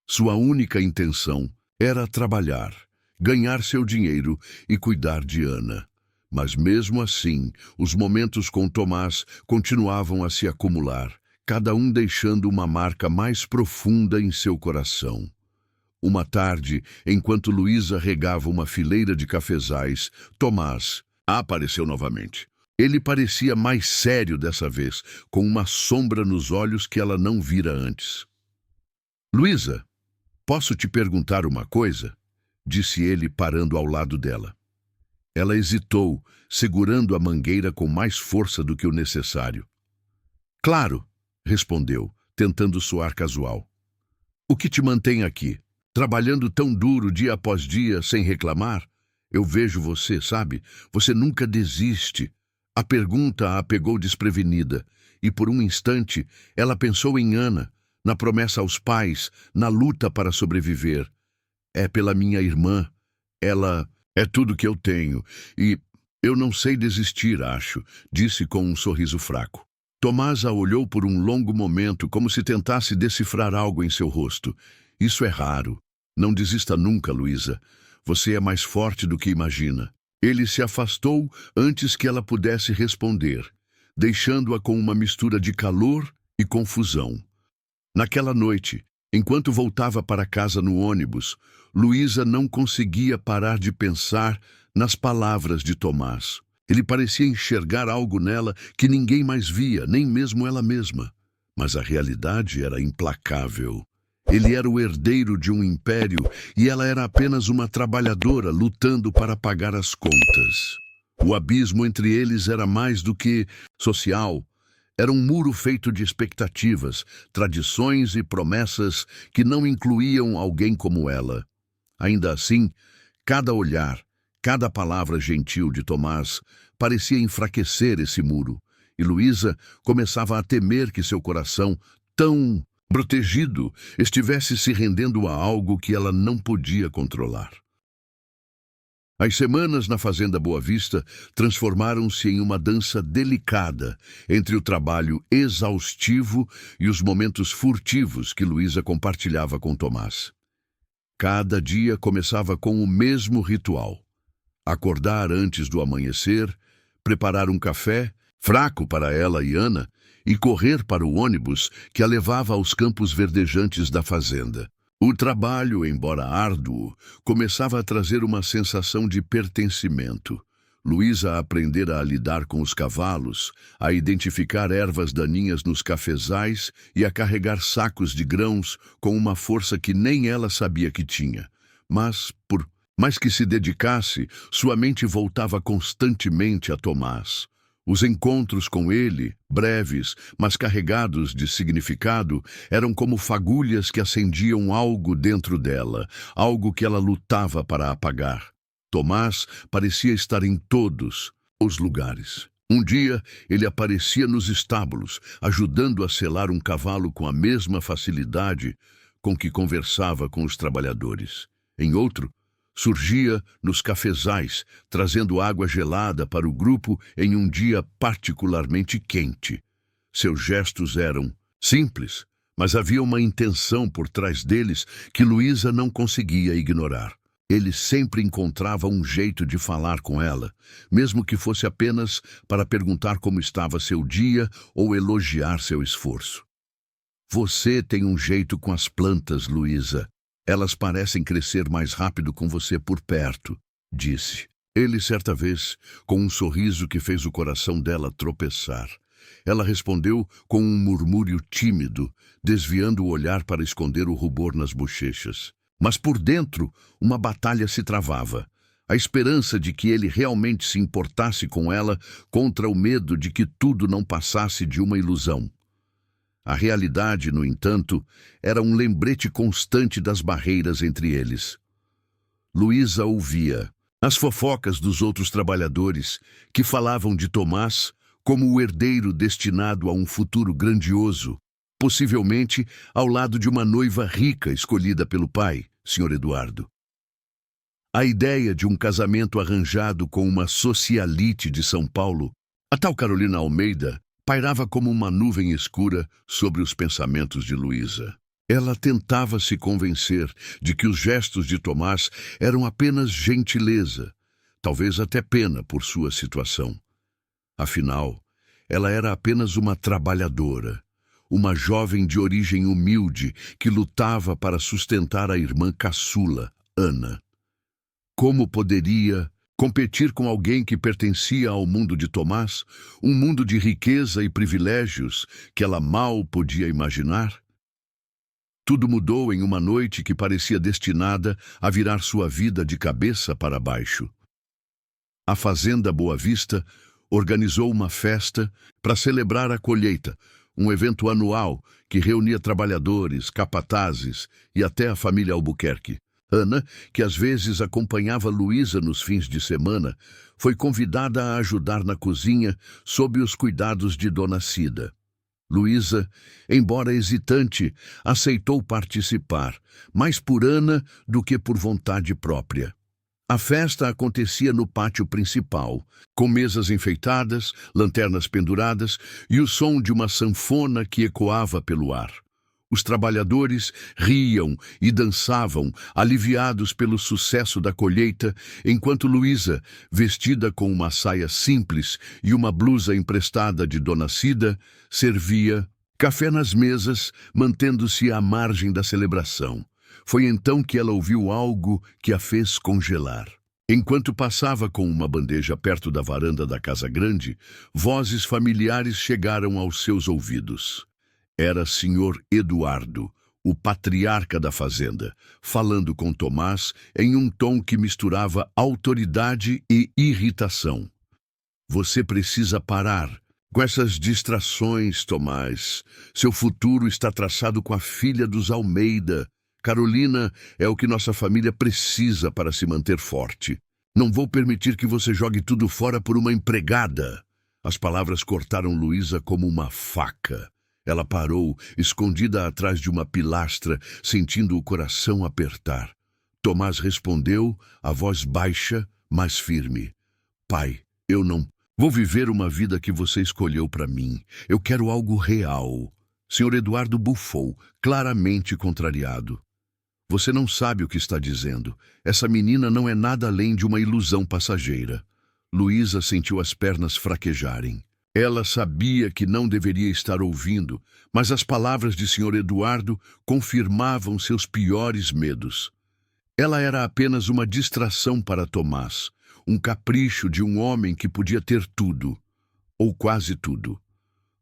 Sua única intenção era trabalhar, ganhar seu dinheiro e cuidar de Ana. Mas mesmo assim, os momentos com Tomás continuavam a se acumular, cada um deixando uma marca mais profunda em seu coração. Uma tarde, enquanto Luísa regava uma fileira de cafezais, Tomás apareceu novamente. Ele parecia mais sério dessa vez, com uma sombra nos olhos que ela não vira antes. Luísa, posso te perguntar uma coisa? Disse ele, parando ao lado dela. Ela hesitou, segurando a mangueira com mais força do que o necessário. Claro, respondeu, tentando soar casual. O que te mantém aqui? Trabalhando tão duro dia após dia, sem reclamar? Eu vejo você, sabe? Você nunca desiste. A pergunta a pegou desprevenida, e por um instante ela pensou em Ana, na promessa aos pais, na luta para sobreviver. É pela minha irmã. Ela é tudo que eu tenho, e eu não sei desistir, acho, disse com um sorriso fraco. Tomás a olhou por um longo momento, como se tentasse decifrar algo em seu rosto. Isso é raro. Não desista nunca, Luísa. Você é mais forte do que imagina. Ele se afastou antes que ela pudesse responder, deixando-a com uma mistura de calor e confusão. Naquela noite, enquanto voltava para casa no ônibus, Luísa não conseguia parar de pensar nas palavras de Tomás. Ele parecia enxergar algo nela que ninguém mais via, nem mesmo ela mesma. Mas a realidade era implacável. Ele era o herdeiro de um império e ela era apenas uma trabalhadora lutando para pagar as contas. O abismo entre eles era mais do que social. Era um muro feito de expectativas, tradições e promessas que não incluíam alguém como ela. Ainda assim, cada olhar, cada palavra gentil de Tomás parecia enfraquecer esse muro, e Luísa começava a temer que seu coração, tão protegido, estivesse se rendendo a algo que ela não podia controlar. As semanas na Fazenda Boa Vista transformaram-se em uma dança delicada entre o trabalho exaustivo e os momentos furtivos que Luísa compartilhava com Tomás. Cada dia começava com o mesmo ritual: acordar antes do amanhecer, preparar um café, fraco para ela e Ana, e correr para o ônibus que a levava aos campos verdejantes da fazenda. O trabalho, embora árduo, começava a trazer uma sensação de pertencimento. Luísa aprendera a lidar com os cavalos, a identificar ervas daninhas nos cafezais e a carregar sacos de grãos com uma força que nem ela sabia que tinha. Mas, por mais que se dedicasse, sua mente voltava constantemente a Tomás. Os encontros com ele, breves, mas carregados de significado, eram como fagulhas que acendiam algo dentro dela, algo que ela lutava para apagar. Tomás parecia estar em todos os lugares. Um dia, ele aparecia nos estábulos, ajudando a selar um cavalo com a mesma facilidade com que conversava com os trabalhadores. Em outro, surgia nos cafezais, trazendo água gelada para o grupo em um dia particularmente quente. Seus gestos eram simples, mas havia uma intenção por trás deles que Luísa não conseguia ignorar. Ele sempre encontrava um jeito de falar com ela, mesmo que fosse apenas para perguntar como estava seu dia ou elogiar seu esforço. Você tem um jeito com as plantas, Luísa. Elas parecem crescer mais rápido com você por perto, disse. Ele, certa vez, com um sorriso que fez o coração dela tropeçar. Ela respondeu com um murmúrio tímido, desviando o olhar para esconder o rubor nas bochechas. Mas por dentro, uma batalha se travava. A esperança de que ele realmente se importasse com ela contra o medo de que tudo não passasse de uma ilusão. A realidade, no entanto, era um lembrete constante das barreiras entre eles. Luísa ouvia as fofocas dos outros trabalhadores que falavam de Tomás como o herdeiro destinado a um futuro grandioso, possivelmente ao lado de uma noiva rica escolhida pelo pai, Sr. Eduardo. A ideia de um casamento arranjado com uma socialite de São Paulo, a tal Carolina Almeida, pairava como uma nuvem escura sobre os pensamentos de Luísa. Ela tentava se convencer de que os gestos de Tomás eram apenas gentileza, talvez até pena por sua situação. Afinal, ela era apenas uma trabalhadora, uma jovem de origem humilde que lutava para sustentar a irmã caçula, Ana. Como poderia competir com alguém que pertencia ao mundo de Tomás, um mundo de riqueza e privilégios que ela mal podia imaginar? Tudo mudou em uma noite que parecia destinada a virar sua vida de cabeça para baixo. A Fazenda Boa Vista organizou uma festa para celebrar a colheita, um evento anual que reunia trabalhadores, capatazes e até a família Albuquerque. Ana, que às vezes acompanhava Luísa nos fins de semana, foi convidada a ajudar na cozinha sob os cuidados de Dona Cida. Luísa, embora hesitante, aceitou participar, mais por Ana do que por vontade própria. A festa acontecia no pátio principal, com mesas enfeitadas, lanternas penduradas e o som de uma sanfona que ecoava pelo ar. Os trabalhadores riam e dançavam, aliviados pelo sucesso da colheita, enquanto Luísa, vestida com uma saia simples e uma blusa emprestada de Dona Cida, servia café nas mesas, mantendo-se à margem da celebração. Foi então que ela ouviu algo que a fez congelar. Enquanto passava com uma bandeja perto da varanda da casa grande, vozes familiares chegaram aos seus ouvidos. Era Sr. Eduardo, o patriarca da fazenda, falando com Tomás em um tom que misturava autoridade e irritação. Você precisa parar com essas distrações, Tomás. Seu futuro está traçado com a filha dos Almeida. Carolina é o que nossa família precisa para se manter forte. Não vou permitir que você jogue tudo fora por uma empregada. As palavras cortaram Luísa como uma faca. Ela parou, escondida atrás de uma pilastra, sentindo o coração apertar. Tomás respondeu, a voz baixa, mas firme. Pai, eu não vou viver uma vida que você escolheu para mim. Eu quero algo real. Sr. Eduardo bufou, claramente contrariado. Você não sabe o que está dizendo. Essa menina não é nada além de uma ilusão passageira. Luísa sentiu as pernas fraquejarem. Ela sabia que não deveria estar ouvindo, mas as palavras de Sr. Eduardo confirmavam seus piores medos. Ela era apenas uma distração para Tomás, um capricho de um homem que podia ter tudo, ou quase tudo.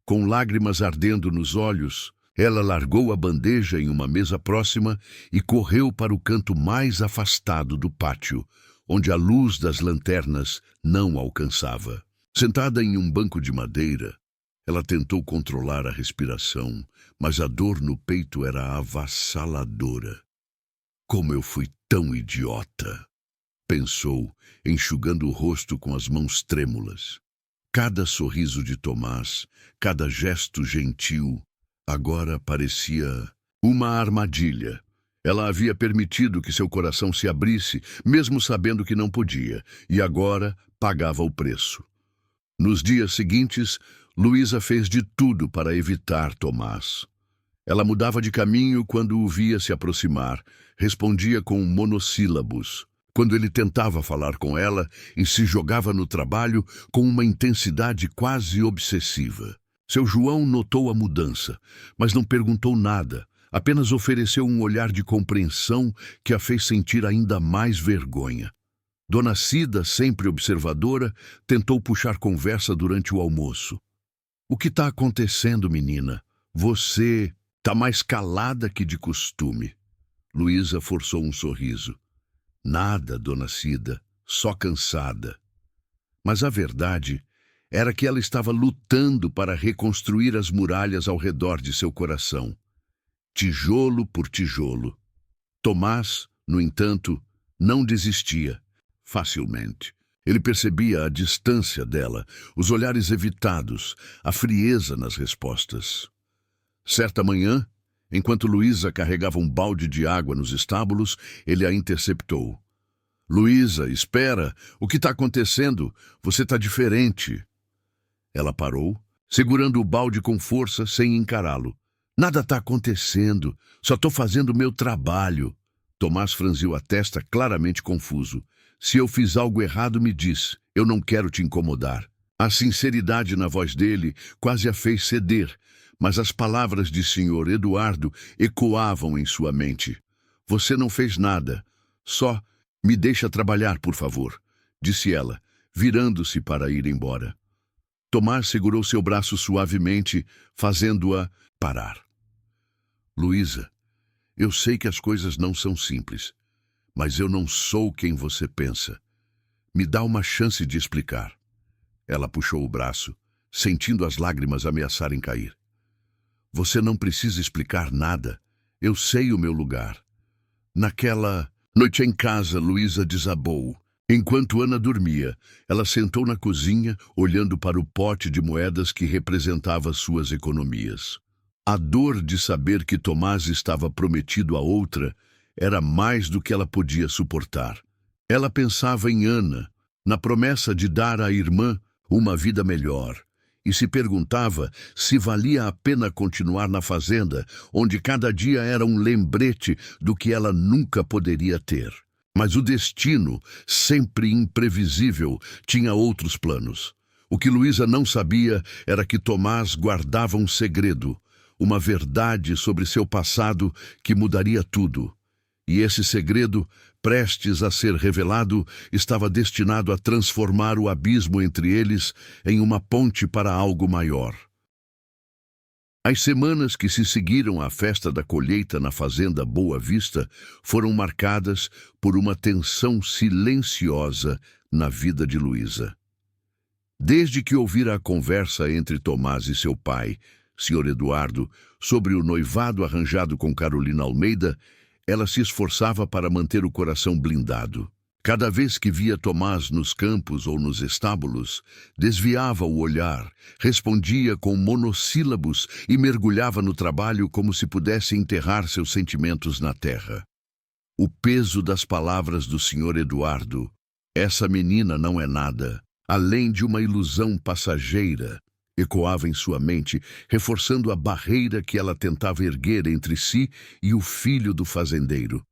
Com lágrimas ardendo nos olhos, ela largou a bandeja em uma mesa próxima e correu para o canto mais afastado do pátio, onde a luz das lanternas não alcançava. Sentada em um banco de madeira, ela tentou controlar a respiração, mas a dor no peito era avassaladora. Como eu fui tão idiota, pensou, enxugando o rosto com as mãos trêmulas. Cada sorriso de Tomás, cada gesto gentil, agora parecia uma armadilha. Ela havia permitido que seu coração se abrisse, mesmo sabendo que não podia, e agora pagava o preço. Nos dias seguintes, Luísa fez de tudo para evitar Tomás. Ela mudava de caminho quando o via se aproximar, respondia com monossílabos. Quando ele tentava falar com ela e se jogava no trabalho com uma intensidade quase obsessiva. Seu João notou a mudança, mas não perguntou nada, apenas ofereceu um olhar de compreensão que a fez sentir ainda mais vergonha. Dona Cida, sempre observadora, tentou puxar conversa durante o almoço. O que está acontecendo, menina? Você está mais calada que de costume. Luísa forçou um sorriso. Nada, Dona Cida, só cansada. Mas a verdade era que ela estava lutando para reconstruir as muralhas ao redor de seu coração. Tijolo por tijolo. Tomás, no entanto, não desistia. Facilmente. Ele percebia a distância dela, os olhares evitados, a frieza nas respostas. Certa manhã, enquanto Luísa carregava um balde de água nos estábulos, ele a interceptou. Luísa, espera! O que está acontecendo? Você está diferente. Ela parou, segurando o balde com força, sem encará-lo. Nada está acontecendo. Só estou fazendo o meu trabalho. Tomás franziu a testa, claramente confuso. Se eu fiz algo errado, me diz. Eu não quero te incomodar. A sinceridade na voz dele quase a fez ceder, mas as palavras de Sr. Eduardo ecoavam em sua mente. Você não fez nada. Só me deixa trabalhar, por favor, disse ela, virando-se para ir embora. Tomás segurou seu braço suavemente, fazendo-a parar. Luísa, eu sei que as coisas não são simples. Mas eu não sou quem você pensa. Me dá uma chance de explicar. Ela puxou o braço, sentindo as lágrimas ameaçarem cair. Você não precisa explicar nada. Eu sei o meu lugar. Naquela noite em casa, Luísa desabou. Enquanto Ana dormia, ela sentou na cozinha, olhando para o pote de moedas que representava suas economias. A dor de saber que Tomás estava prometido a outra era mais do que ela podia suportar. Ela pensava em Ana, na promessa de dar à irmã uma vida melhor, e se perguntava se valia a pena continuar na fazenda, onde cada dia era um lembrete do que ela nunca poderia ter. Mas o destino, sempre imprevisível, tinha outros planos. O que Luísa não sabia era que Tomás guardava um segredo, uma verdade sobre seu passado que mudaria tudo. E esse segredo, prestes a ser revelado, estava destinado a transformar o abismo entre eles em uma ponte para algo maior. As semanas que se seguiram à festa da colheita na fazenda Boa Vista foram marcadas por uma tensão silenciosa na vida de Luísa. Desde que ouvira a conversa entre Tomás e seu pai, Sr. Eduardo, sobre o noivado arranjado com Carolina Almeida, ela se esforçava para manter o coração blindado. Cada vez que via Tomás nos campos ou nos estábulos, desviava o olhar, respondia com monossílabos e mergulhava no trabalho como se pudesse enterrar seus sentimentos na terra. O peso das palavras do Sr. Eduardo, essa menina não é nada, além de uma ilusão passageira, ecoava em sua mente, reforçando a barreira que ela tentava erguer entre si e o filho do fazendeiro.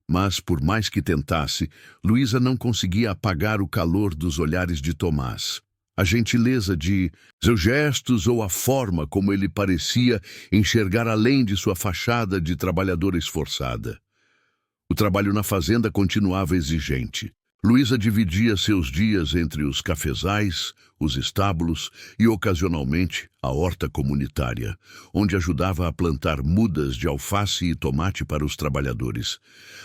Mas, por mais que tentasse, Luísa não conseguia apagar o calor dos olhares de Tomás. A gentileza de seus gestos ou a forma como ele parecia enxergar além de sua fachada de trabalhadora esforçada. O trabalho na fazenda continuava exigente. Luísa dividia seus dias entre os cafezais, os estábulos e, ocasionalmente, a horta comunitária, onde ajudava a plantar mudas de alface e tomate para os trabalhadores.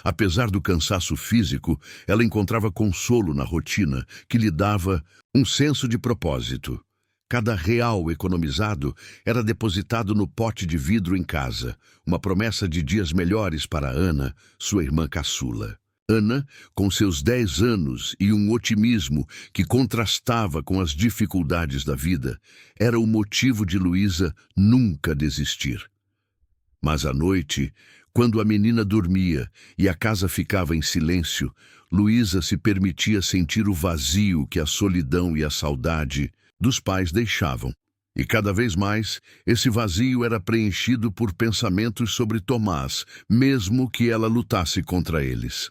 Apesar do cansaço físico, ela encontrava consolo na rotina, que lhe dava um senso de propósito. Cada real economizado era depositado no pote de vidro em casa, uma promessa de dias melhores para Ana, sua irmã caçula. Ana, com seus 10 anos e um otimismo que contrastava com as dificuldades da vida, era o motivo de Luísa nunca desistir. Mas à noite, quando a menina dormia e a casa ficava em silêncio, Luísa se permitia sentir o vazio que a solidão e a saudade dos pais deixavam. E cada vez mais, esse vazio era preenchido por pensamentos sobre Tomás, mesmo que ela lutasse contra eles.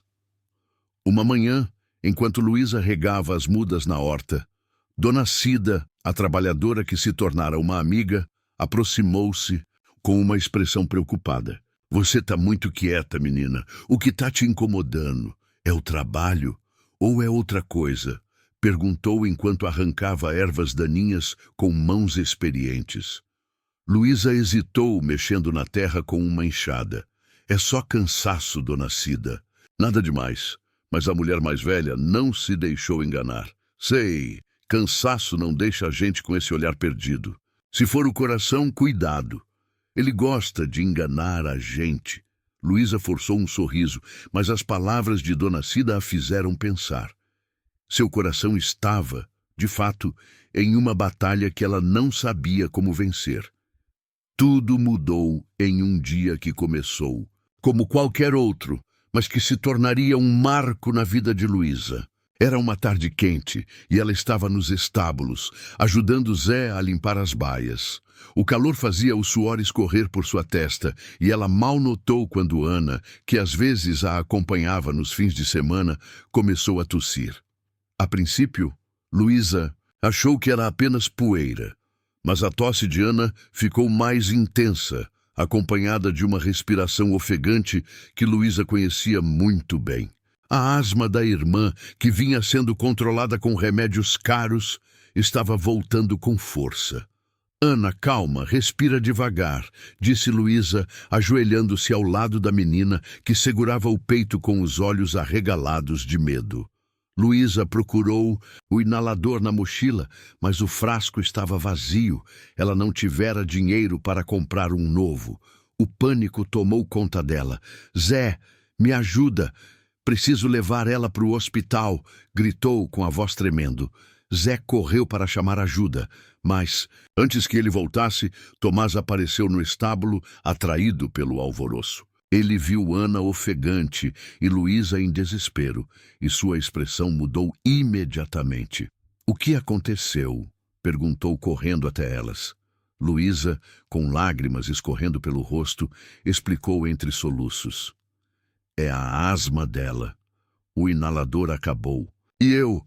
Uma manhã, enquanto Luísa regava as mudas na horta, Dona Cida, a trabalhadora que se tornara uma amiga, aproximou-se com uma expressão preocupada. Você está muito quieta, menina. O que está te incomodando? É o trabalho ou é outra coisa? Perguntou enquanto arrancava ervas daninhas com mãos experientes. Luísa hesitou, mexendo na terra com uma enxada. É só cansaço, Dona Cida. Nada demais. Mas a mulher mais velha não se deixou enganar. Sei, cansaço não deixa a gente com esse olhar perdido. Se for o coração, cuidado. Ele gosta de enganar a gente. Luísa forçou um sorriso, mas as palavras de Dona Cida a fizeram pensar. Seu coração estava, de fato, em uma batalha que ela não sabia como vencer. Tudo mudou em um dia que começou, como qualquer outro, mas que se tornaria um marco na vida de Luísa. Era uma tarde quente e ela estava nos estábulos, ajudando Zé a limpar as baias. O calor fazia o suor escorrer por sua testa e ela mal notou quando Ana, que às vezes a acompanhava nos fins de semana, começou a tossir. A princípio, Luísa achou que era apenas poeira, mas a tosse de Ana ficou mais intensa, acompanhada de uma respiração ofegante que Luísa conhecia muito bem. A asma da irmã, que vinha sendo controlada com remédios caros, estava voltando com força. Ana, calma, respira devagar, disse Luísa, ajoelhando-se ao lado da menina, que segurava o peito com os olhos arregalados de medo. Luísa procurou o inalador na mochila, mas o frasco estava vazio. Ela não tivera dinheiro para comprar um novo. O pânico tomou conta dela. Zé, me ajuda! Preciso levar ela para o hospital, gritou com a voz tremendo. Zé correu para chamar ajuda, mas, antes que ele voltasse, Tomás apareceu no estábulo, atraído pelo alvoroço. Ele viu Ana ofegante e Luísa em desespero, e sua expressão mudou imediatamente. O que aconteceu? Perguntou correndo até elas. Luísa, com lágrimas escorrendo pelo rosto, explicou entre soluços. É a asma dela. O inalador acabou. E eu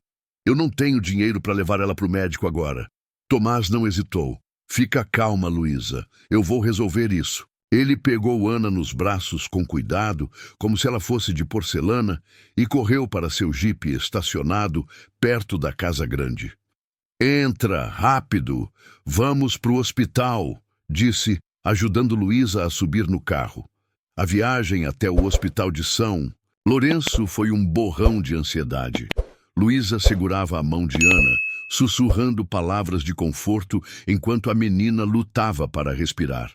não tenho dinheiro para levar ela para o médico agora. Tomás não hesitou. Fica calma, Luísa. Eu vou resolver isso. Ele pegou Ana nos braços com cuidado, como se ela fosse de porcelana, e correu para seu jipe estacionado perto da casa grande. Entra, rápido! Vamos para o hospital, disse, ajudando Luísa a subir no carro. A viagem até o hospital de São Lourenço foi um borrão de ansiedade. Luísa segurava a mão de Ana, sussurrando palavras de conforto enquanto a menina lutava para respirar.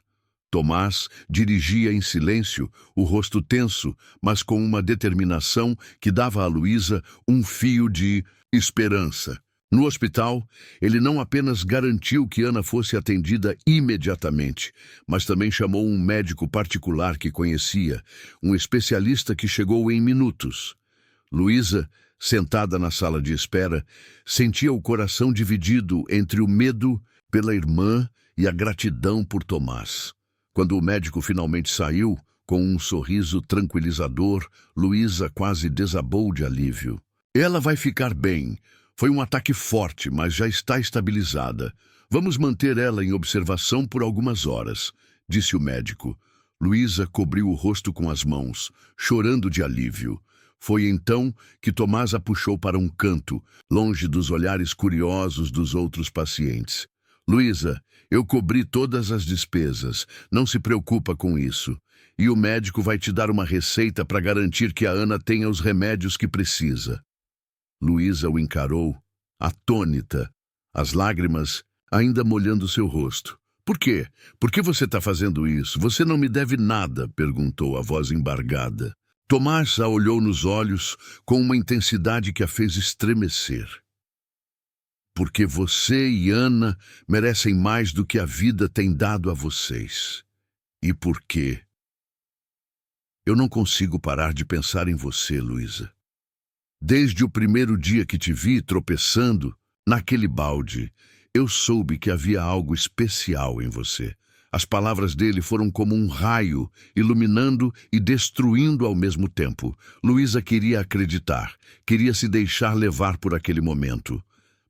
Tomás dirigia em silêncio, o rosto tenso, mas com uma determinação que dava a Luísa um fio de esperança. No hospital, ele não apenas garantiu que Ana fosse atendida imediatamente, mas também chamou um médico particular que conhecia, um especialista que chegou em minutos. Luísa, sentada na sala de espera, sentia o coração dividido entre o medo pela irmã e a gratidão por Tomás. Quando o médico finalmente saiu, Com um sorriso tranquilizador, Luísa quase desabou de alívio. Ela vai ficar bem. Foi um ataque forte, mas já está estabilizada. Vamos manter ela em observação por algumas horas, disse o médico. Luísa cobriu o rosto com as mãos, chorando de alívio. Foi então que Tomás a puxou para um canto, longe dos olhares curiosos dos outros pacientes. Luísa, eu cobri todas as despesas, não se preocupa com isso. E o médico vai te dar uma receita para garantir que a Ana tenha os remédios que precisa. Luísa o encarou, atônita, as lágrimas ainda molhando seu rosto. Por quê? Por que você está fazendo isso? Você não me deve nada, perguntou a voz embargada. Tomás a olhou nos olhos com uma intensidade que a fez estremecer. Porque você e Ana merecem mais do que a vida tem dado a vocês. E por quê? Eu não consigo parar de pensar em você, Luísa. Desde o primeiro dia que te vi tropeçando naquele balde, eu soube que havia algo especial em você. As palavras dele foram como um raio, iluminando e destruindo ao mesmo tempo. Luísa queria acreditar, queria se deixar levar por aquele momento.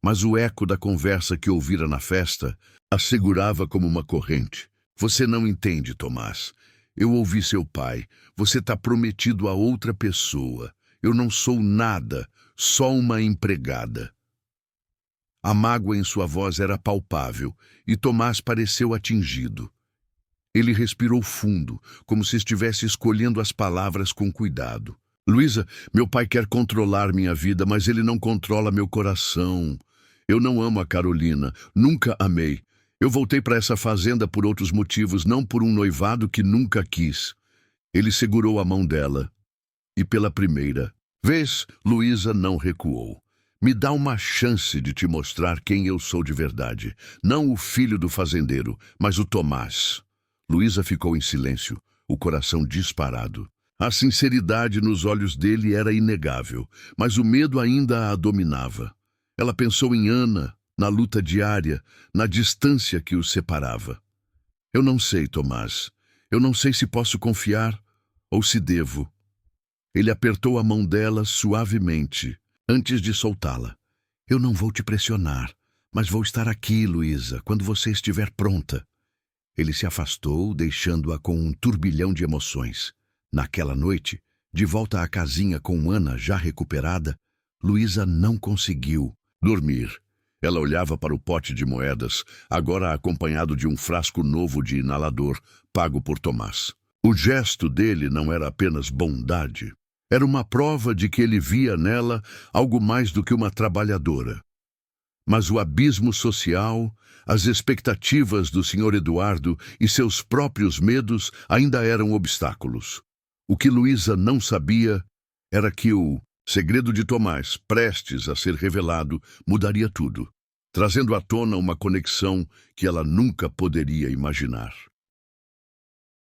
Mas o eco da conversa que ouvira na festa a segurava como uma corrente. Você não entende, Tomás. Eu ouvi seu pai. Você está prometido a outra pessoa. Eu não sou nada, só uma empregada. A mágoa em sua voz era palpável, e Tomás pareceu atingido. Ele respirou fundo, como se estivesse escolhendo as palavras com cuidado. Luísa, meu pai quer controlar minha vida, mas ele não controla meu coração. Eu não amo a Carolina, nunca amei. Eu voltei para essa fazenda por outros motivos, não por um noivado que nunca quis. Ele segurou a mão dela, e pela primeira vez, Luísa não recuou. Me dá uma chance de te mostrar quem eu sou de verdade. Não o filho do fazendeiro, mas o Tomás. Luísa ficou em silêncio, o coração disparado. A sinceridade nos olhos dele era inegável, mas o medo ainda a dominava. Ela pensou em Ana, na luta diária, na distância que os separava. Eu não sei, Tomás. Eu não sei se posso confiar ou se devo. Ele apertou a mão dela suavemente, antes de soltá-la. Eu não vou te pressionar, mas vou estar aqui, Luísa, quando você estiver pronta. Ele se afastou, deixando-a com um turbilhão de emoções. Naquela noite, de volta à casinha com Ana já recuperada, Luísa não conseguiu dormir. Ela olhava para o pote de moedas, agora acompanhado de um frasco novo de inalador, pago por Tomás. O gesto dele não era apenas bondade. Era uma prova de que ele via nela algo mais do que uma trabalhadora. Mas o abismo social, as expectativas do Sr. Eduardo e seus próprios medos ainda eram obstáculos. O que Luísa não sabia era que o segredo de Tomás, prestes a ser revelado, mudaria tudo, trazendo à tona uma conexão que ela nunca poderia imaginar.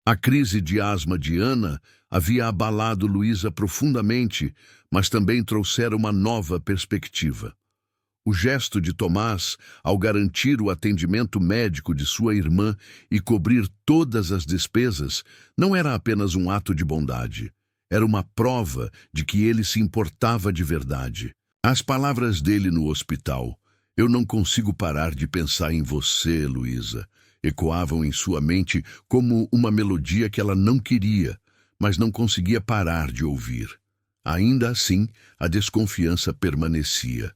A crise de asma de Ana havia abalado Luísa profundamente, mas também trouxera uma nova perspectiva. O gesto de Tomás, ao garantir o atendimento médico de sua irmã e cobrir todas as despesas, não era apenas um ato de bondade. Era uma prova de que ele se importava de verdade. As palavras dele no hospital, "Eu não consigo parar de pensar em você, Luísa", ecoavam em sua mente como uma melodia que ela não queria, mas não conseguia parar de ouvir. Ainda assim, a desconfiança permanecia.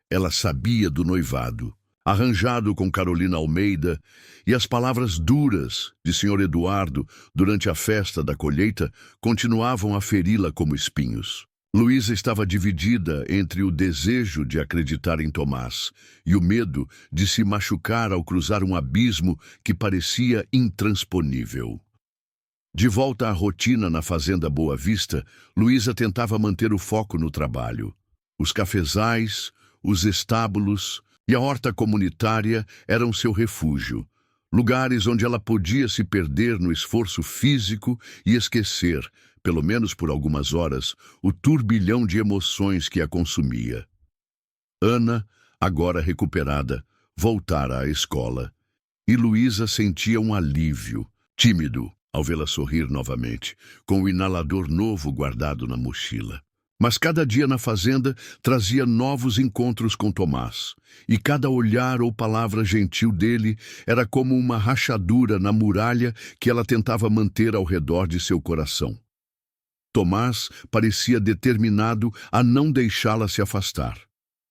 Ela sabia do noivado, arranjado com Carolina Almeida, e as palavras duras de Sr. Eduardo durante a festa da colheita continuavam a feri-la como espinhos. Luísa estava dividida entre o desejo de acreditar em Tomás e o medo de se machucar ao cruzar um abismo que parecia intransponível. De volta à rotina na fazenda Boa Vista, Luísa tentava manter o foco no trabalho. Os cafezais, os estábulos e a horta comunitária eram seu refúgio, lugares onde ela podia se perder no esforço físico e esquecer, pelo menos por algumas horas, o turbilhão de emoções que a consumia. Ana, agora recuperada, voltara à escola, e Luísa sentia um alívio, tímido, ao vê-la sorrir novamente, com o inalador novo guardado na mochila. Mas cada dia na fazenda trazia novos encontros com Tomás, e cada olhar ou palavra gentil dele era como uma rachadura na muralha que ela tentava manter ao redor de seu coração. Tomás parecia determinado a não deixá-la se afastar.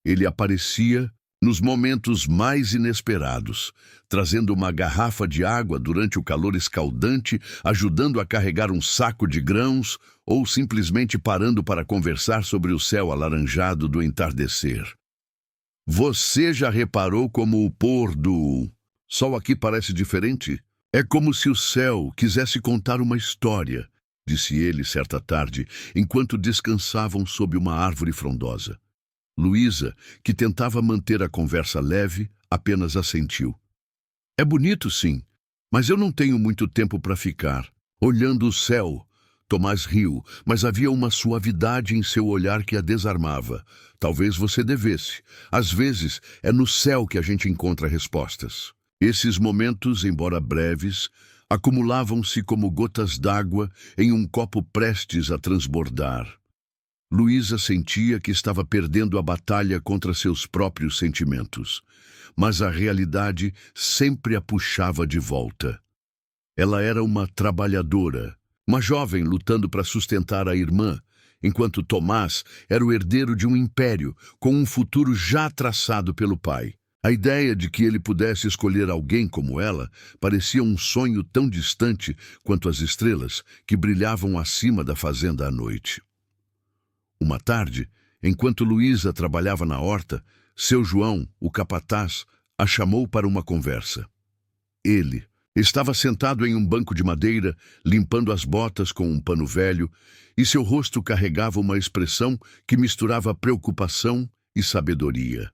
Ele aparecia nos momentos mais inesperados, trazendo uma garrafa de água durante o calor escaldante, ajudando a carregar um saco de grãos ou simplesmente parando para conversar sobre o céu alaranjado do entardecer. Você já reparou como o pôr do sol aqui parece diferente? É como se o céu quisesse contar uma história, disse ele certa tarde, enquanto descansavam sob uma árvore frondosa. Luísa, que tentava manter a conversa leve, apenas assentiu. É bonito, sim, mas eu não tenho muito tempo para ficar. Olhando o céu, Tomás riu, mas havia uma suavidade em seu olhar que a desarmava. Talvez você devesse. Às vezes, é no céu que a gente encontra respostas. Esses momentos, embora breves, acumulavam-se como gotas d'água em um copo prestes a transbordar. Luísa sentia que estava perdendo a batalha contra seus próprios sentimentos, mas a realidade sempre a puxava de volta. Ela era uma trabalhadora, uma jovem lutando para sustentar a irmã, enquanto Tomás era o herdeiro de um império com um futuro já traçado pelo pai. A ideia de que ele pudesse escolher alguém como ela parecia um sonho tão distante quanto as estrelas que brilhavam acima da fazenda à noite. Uma tarde, enquanto Luísa trabalhava na horta, seu João, o capataz, a chamou para uma conversa. Ele estava sentado em um banco de madeira, limpando as botas com um pano velho, e seu rosto carregava uma expressão que misturava preocupação e sabedoria.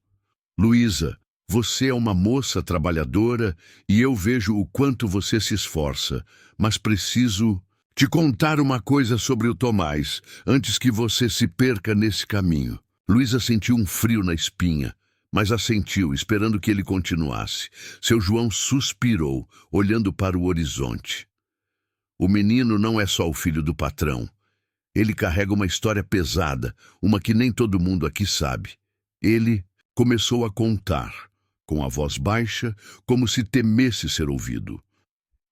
Luísa, você é uma moça trabalhadora e eu vejo o quanto você se esforça, mas preciso te contar uma coisa sobre o Tomás, antes que você se perca nesse caminho. Luísa sentiu um frio na espinha, mas assentiu, esperando que ele continuasse. Seu João suspirou, olhando para o horizonte. O menino não é só o filho do patrão. Ele carrega uma história pesada, uma que nem todo mundo aqui sabe. Ele começou a contar, com a voz baixa, como se temesse ser ouvido.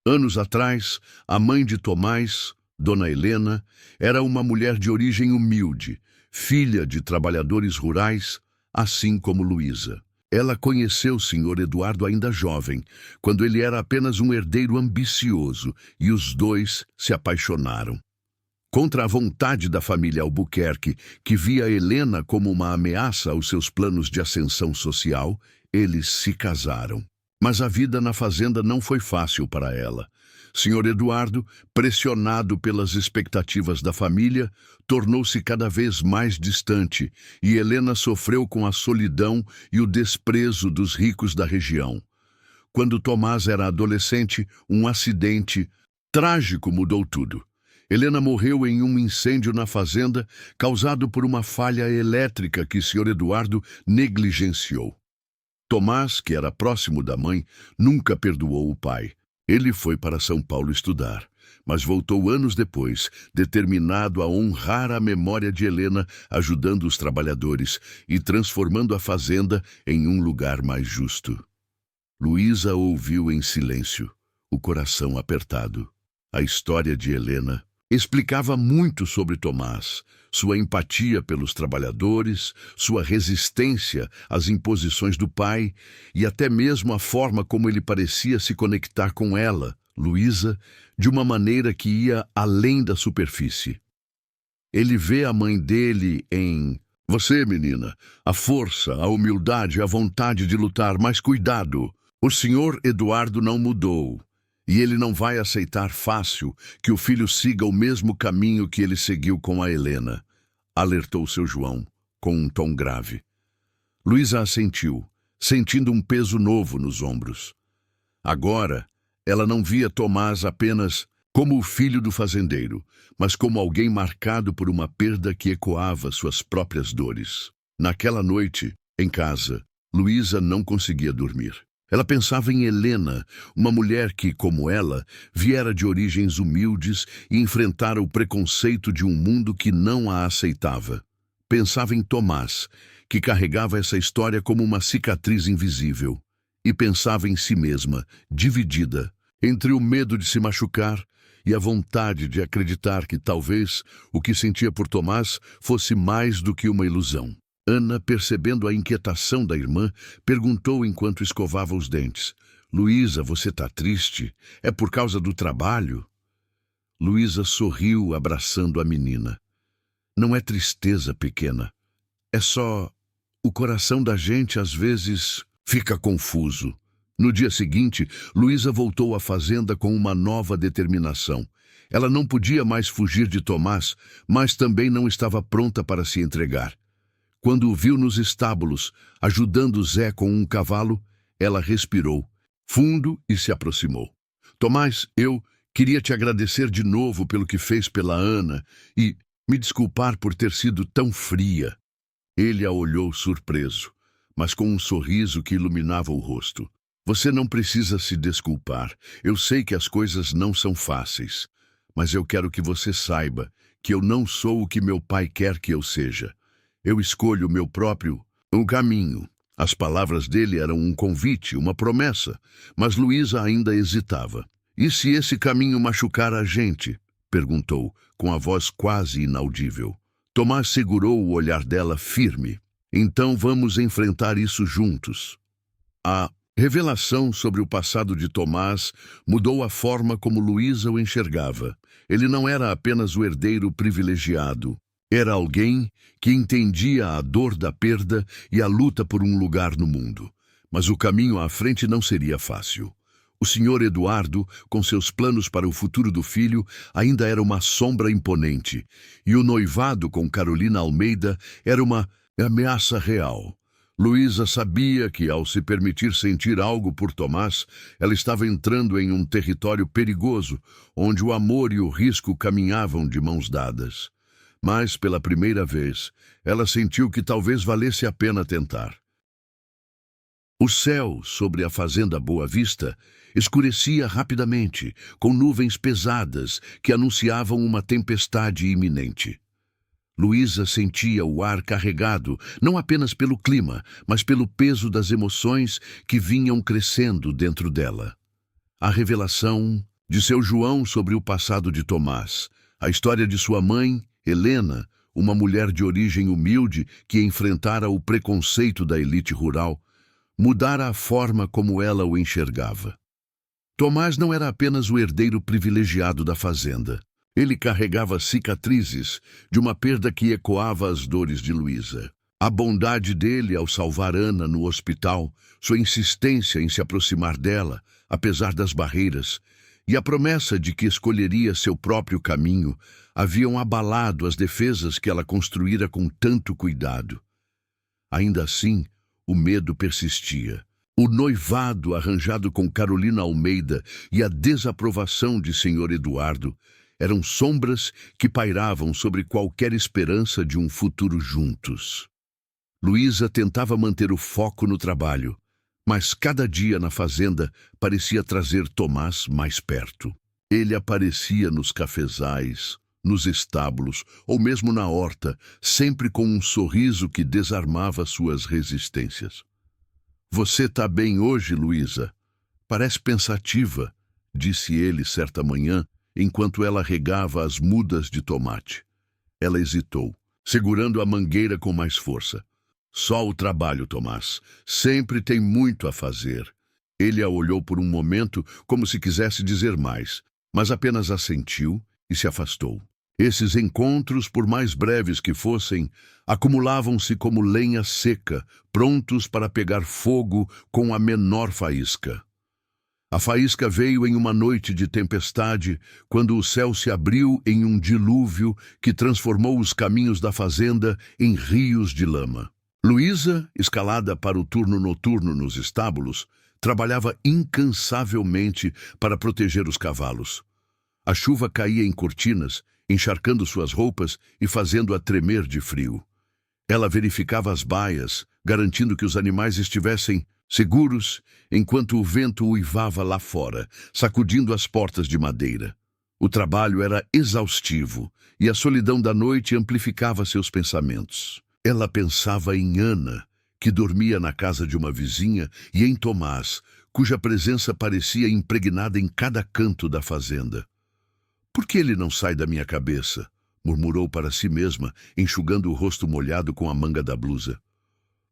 Anos atrás, a mãe de Tomás, Dona Helena, era uma mulher de origem humilde, filha de trabalhadores rurais, assim como Luísa. Ela conheceu o Sr. Eduardo ainda jovem, quando ele era apenas um herdeiro ambicioso, e os dois se apaixonaram. Contra a vontade da família Albuquerque, que via Helena como uma ameaça aos seus planos de ascensão social, eles se casaram. Mas a vida na fazenda não foi fácil para ela. Sr. Eduardo, pressionado pelas expectativas da família, tornou-se cada vez mais distante, e Helena sofreu com a solidão e o desprezo dos ricos da região. Quando Tomás era adolescente, um acidente trágico mudou tudo. Helena morreu em um incêndio na fazenda, causado por uma falha elétrica que Sr. Eduardo negligenciou. Tomás, que era próximo da mãe, nunca perdoou o pai. Ele foi para São Paulo estudar, mas voltou anos depois, determinado a honrar a memória de Helena, ajudando os trabalhadores e transformando a fazenda em um lugar mais justo. Luísa ouviu em silêncio, o coração apertado. A história de Helena explicava muito sobre Tomás, sua empatia pelos trabalhadores, sua resistência às imposições do pai e até mesmo a forma como ele parecia se conectar com ela, Luísa, de uma maneira que ia além da superfície. Ele vê a mãe dele em você, menina, a força, a humildade, a vontade de lutar, mas cuidado, o Sr. Eduardo não mudou. E ele não vai aceitar fácil que o filho siga o mesmo caminho que ele seguiu com a Helena, alertou seu João, com um tom grave. Luísa assentiu, sentindo um peso novo nos ombros. Agora, ela não via Tomás apenas como o filho do fazendeiro, mas como alguém marcado por uma perda que ecoava suas próprias dores. Naquela noite, em casa, Luísa não conseguia dormir. Ela pensava em Helena, uma mulher que, como ela, viera de origens humildes e enfrentara o preconceito de um mundo que não a aceitava. Pensava em Tomás, que carregava essa história como uma cicatriz invisível. E pensava em si mesma, dividida, entre o medo de se machucar e a vontade de acreditar que talvez o que sentia por Tomás fosse mais do que uma ilusão. Ana, percebendo a inquietação da irmã, perguntou enquanto escovava os dentes: "Luísa, você está triste? É por causa do trabalho?" Luísa sorriu, abraçando a menina. "Não é tristeza, pequena. É só... o coração da gente às vezes fica confuso." No dia seguinte, Luísa voltou à fazenda com uma nova determinação. Ela não podia mais fugir de Tomás, mas também não estava pronta para se entregar. Quando o viu nos estábulos, ajudando Zé com um cavalo, ela respirou fundo e se aproximou. "Tomás, eu queria te agradecer de novo pelo que fez pela Ana e me desculpar por ter sido tão fria." Ele a olhou surpreso, mas com um sorriso que iluminava o rosto. "Você não precisa se desculpar. Eu sei que as coisas não são fáceis, mas eu quero que você saiba que eu não sou o que meu pai quer que eu seja. Eu escolho o meu próprio caminho." As palavras dele eram um convite, uma promessa, mas Luísa ainda hesitava. "E se esse caminho machucar a gente?" perguntou, com a voz quase inaudível. Tomás segurou o olhar dela firme. "Então vamos enfrentar isso juntos." A revelação sobre o passado de Tomás mudou a forma como Luísa o enxergava. Ele não era apenas o herdeiro privilegiado. Era alguém que entendia a dor da perda e a luta por um lugar no mundo. Mas o caminho à frente não seria fácil. O Sr. Eduardo, com seus planos para o futuro do filho, ainda era uma sombra imponente. E o noivado com Carolina Almeida era uma ameaça real. Luísa sabia que, ao se permitir sentir algo por Tomás, ela estava entrando em um território perigoso, onde o amor e o risco caminhavam de mãos dadas. Mas, pela primeira vez, ela sentiu que talvez valesse a pena tentar. O céu sobre a fazenda Boa Vista escurecia rapidamente, com nuvens pesadas que anunciavam uma tempestade iminente. Luísa sentia o ar carregado, não apenas pelo clima, mas pelo peso das emoções que vinham crescendo dentro dela. A revelação de seu João sobre o passado de Tomás, a história de sua mãe, Helena, uma mulher de origem humilde que enfrentara o preconceito da elite rural, mudara a forma como ela o enxergava. Tomás não era apenas o herdeiro privilegiado da fazenda. Ele carregava cicatrizes de uma perda que ecoava as dores de Luísa. A bondade dele ao salvar Ana no hospital, sua insistência em se aproximar dela, apesar das barreiras, e a promessa de que escolheria seu próprio caminho, haviam abalado as defesas que ela construíra com tanto cuidado. Ainda assim, o medo persistia. O noivado arranjado com Carolina Almeida e a desaprovação de Sr. Eduardo eram sombras que pairavam sobre qualquer esperança de um futuro juntos. Luísa tentava manter o foco no trabalho, mas cada dia na fazenda parecia trazer Tomás mais perto. Ele aparecia nos cafezais, nos estábulos ou mesmo na horta, sempre com um sorriso que desarmava suas resistências. "Você está bem hoje, Luísa? Parece pensativa", disse ele certa manhã, enquanto ela regava as mudas de tomate. Ela hesitou, segurando a mangueira com mais força. "Só o trabalho, Tomás. Sempre tem muito a fazer." Ele a olhou por um momento como se quisesse dizer mais, mas apenas assentiu e se afastou. Esses encontros, por mais breves que fossem, acumulavam-se como lenha seca, prontos para pegar fogo com a menor faísca. A faísca veio em uma noite de tempestade, quando o céu se abriu em um dilúvio que transformou os caminhos da fazenda em rios de lama. Luísa, escalada para o turno noturno nos estábulos, trabalhava incansavelmente para proteger os cavalos. A chuva caía em cortinas, encharcando suas roupas e fazendo-a tremer de frio. Ela verificava as baias, garantindo que os animais estivessem seguros, enquanto o vento uivava lá fora, sacudindo as portas de madeira. O trabalho era exaustivo e a solidão da noite amplificava seus pensamentos. Ela pensava em Ana, que dormia na casa de uma vizinha, e em Tomás, cuja presença parecia impregnada em cada canto da fazenda. "Por que ele não sai da minha cabeça?" murmurou para si mesma, enxugando o rosto molhado com a manga da blusa.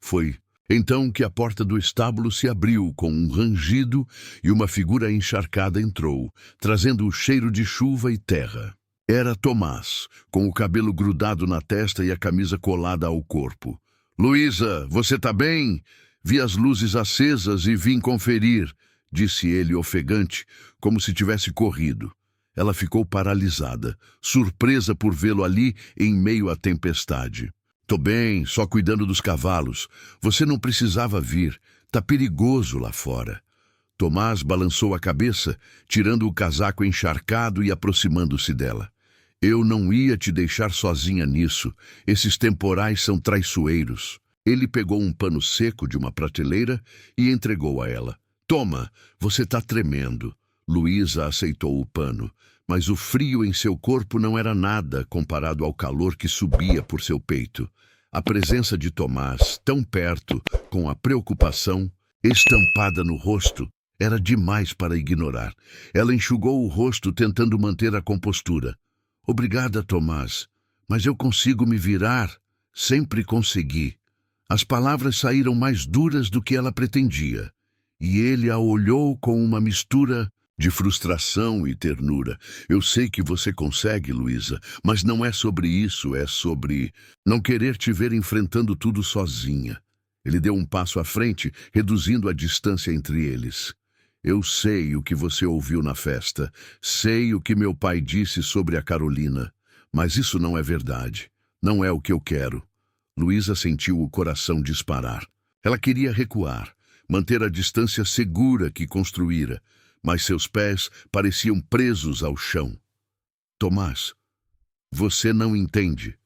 Foi então que a porta do estábulo se abriu com um rangido e uma figura encharcada entrou, trazendo o cheiro de chuva e terra. Era Tomás, com o cabelo grudado na testa e a camisa colada ao corpo. "Luísa, você tá bem? Vi as luzes acesas e vim conferir", disse ele ofegante, como se tivesse corrido. Ela ficou paralisada, surpresa por vê-lo ali em meio à tempestade. "Tô bem, só cuidando dos cavalos. Você não precisava vir. Tá perigoso lá fora." Tomás balançou a cabeça, tirando o casaco encharcado e aproximando-se dela. "Eu não ia te deixar sozinha nisso. Esses temporais são traiçoeiros." Ele pegou um pano seco de uma prateleira e entregou a ela. "Toma, você tá tremendo." Luísa aceitou o pano, mas o frio em seu corpo não era nada comparado ao calor que subia por seu peito. A presença de Tomás, tão perto, com a preocupação estampada no rosto, era demais para ignorar. Ela enxugou o rosto tentando manter a compostura. "Obrigada, Tomás, mas eu consigo me virar. Sempre consegui." As palavras saíram mais duras do que ela pretendia, e ele a olhou com uma mistura de frustração e ternura. "Eu sei que você consegue, Luísa, mas não é sobre isso, é sobre não querer te ver enfrentando tudo sozinha." Ele deu um passo à frente, reduzindo a distância entre eles. "Eu sei o que você ouviu na festa, sei o que meu pai disse sobre a Carolina, mas isso não é verdade, não é o que eu quero." Luísa sentiu o coração disparar. Ela queria recuar, manter a distância segura que construíra, mas seus pés pareciam presos ao chão. "Tomás, você não entende.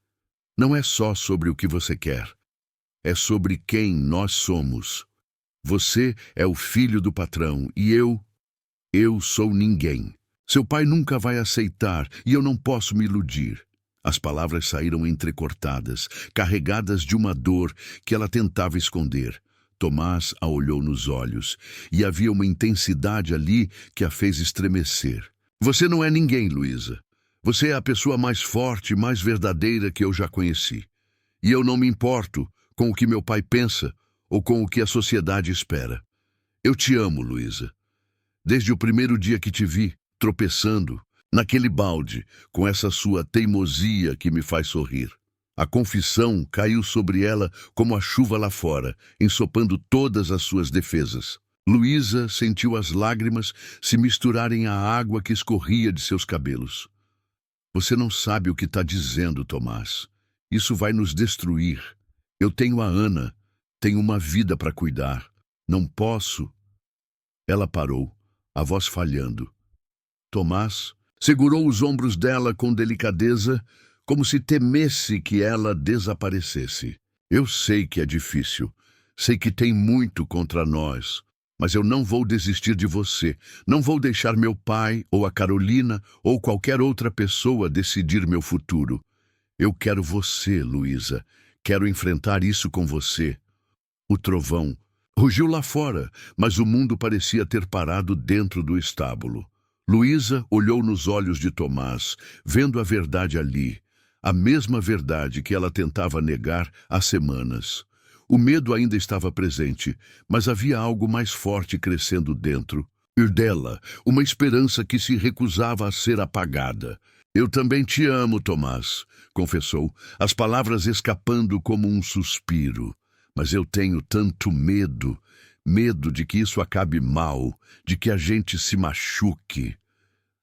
Não é só sobre o que você quer. É sobre quem nós somos. Você é o filho do patrão e eu sou ninguém. Seu pai nunca vai aceitar e eu não posso me iludir." As palavras saíram entrecortadas, carregadas de uma dor que ela tentava esconder. Tomás a olhou nos olhos, e havia uma intensidade ali que a fez estremecer. "Você não é ninguém, Luísa. Você é a pessoa mais forte e mais verdadeira que eu já conheci. E eu não me importo com o que meu pai pensa ou com o que a sociedade espera. Eu te amo, Luísa. Desde o primeiro dia que te vi, tropeçando, naquele balde, com essa sua teimosia que me faz sorrir." A confissão caiu sobre ela como a chuva lá fora, ensopando todas as suas defesas. Luísa sentiu as lágrimas se misturarem à água que escorria de seus cabelos. "Você não sabe o que está dizendo, Tomás. Isso vai nos destruir. Eu tenho a Ana, tenho uma vida para cuidar. Não posso." Ela parou, a voz falhando. Tomás segurou os ombros dela com delicadeza, como se temesse que ela desaparecesse. "Eu sei que é difícil, sei que tem muito contra nós, mas eu não vou desistir de você. Não vou deixar meu pai, ou a Carolina, ou qualquer outra pessoa decidir meu futuro. Eu quero você, Luísa. Quero enfrentar isso com você." O trovão rugiu lá fora, mas o mundo parecia ter parado dentro do estábulo. Luísa olhou nos olhos de Tomás, vendo a verdade ali. A mesma verdade que ela tentava negar há semanas. O medo ainda estava presente, mas havia algo mais forte crescendo dentro. E dela, uma esperança que se recusava a ser apagada. "Eu também te amo, Tomás", confessou, as palavras escapando como um suspiro. "Mas eu tenho tanto medo, medo de que isso acabe mal, de que a gente se machuque."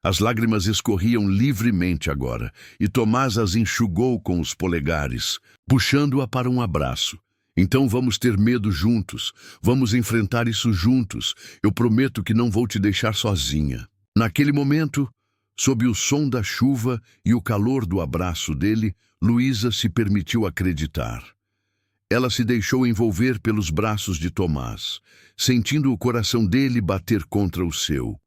As lágrimas escorriam livremente agora, e Tomás as enxugou com os polegares, puxando-a para um abraço. "Então vamos ter medo juntos, vamos enfrentar isso juntos. Eu prometo que não vou te deixar sozinha." Naquele momento, sob o som da chuva e o calor do abraço dele, Luísa se permitiu acreditar. Ela se deixou envolver pelos braços de Tomás, sentindo o coração dele bater contra o seu.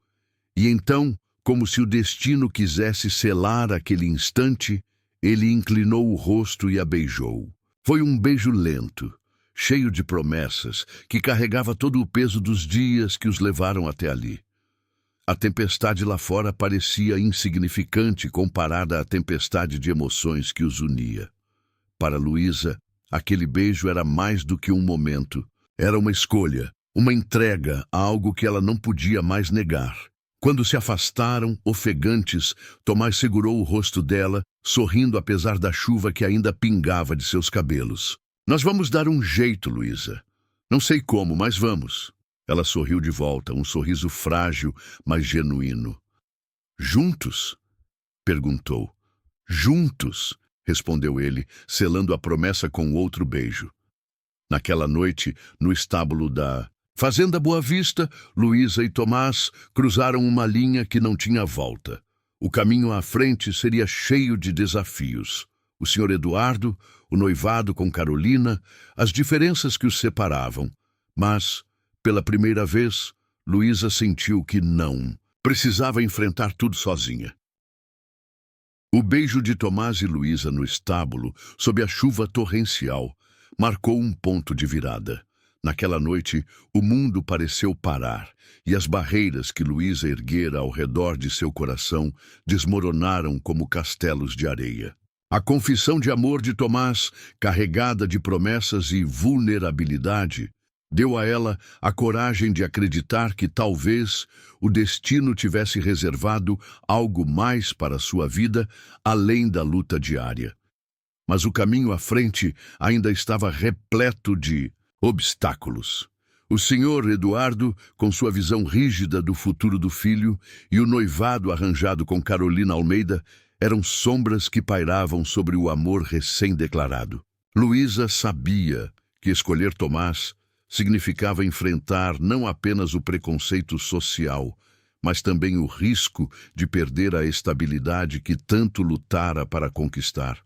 E então, como se o destino quisesse selar aquele instante, ele inclinou o rosto e a beijou. Foi um beijo lento, cheio de promessas, que carregava todo o peso dos dias que os levaram até ali. A tempestade lá fora parecia insignificante comparada à tempestade de emoções que os unia. Para Luísa, aquele beijo era mais do que um momento. Era uma escolha, uma entrega a algo que ela não podia mais negar. Quando se afastaram, ofegantes, Tomás segurou o rosto dela, sorrindo apesar da chuva que ainda pingava de seus cabelos. Nós vamos dar um jeito, Luísa. Não sei como, mas vamos. Ela sorriu de volta, um sorriso frágil, mas genuíno. Juntos? Perguntou. Juntos, respondeu ele, selando a promessa com outro beijo. Naquela noite, no estábulo da Fazenda Boa Vista, Luísa e Tomás cruzaram uma linha que não tinha volta. O caminho à frente seria cheio de desafios. O Sr. Eduardo, o noivado com Carolina, as diferenças que os separavam. Mas, pela primeira vez, Luísa sentiu que não precisava enfrentar tudo sozinha. O beijo de Tomás e Luísa no estábulo, sob a chuva torrencial, marcou um ponto de virada. Naquela noite, o mundo pareceu parar, e as barreiras que Luísa erguera ao redor de seu coração desmoronaram como castelos de areia. A confissão de amor de Tomás, carregada de promessas e vulnerabilidade, deu a ela a coragem de acreditar que talvez o destino tivesse reservado algo mais para sua vida além da luta diária. Mas o caminho à frente ainda estava repleto de obstáculos. O Sr. Eduardo, com sua visão rígida do futuro do filho, e o noivado arranjado com Carolina Almeida eram sombras que pairavam sobre o amor recém-declarado. Luísa sabia que escolher Tomás significava enfrentar não apenas o preconceito social, mas também o risco de perder a estabilidade que tanto lutara para conquistar.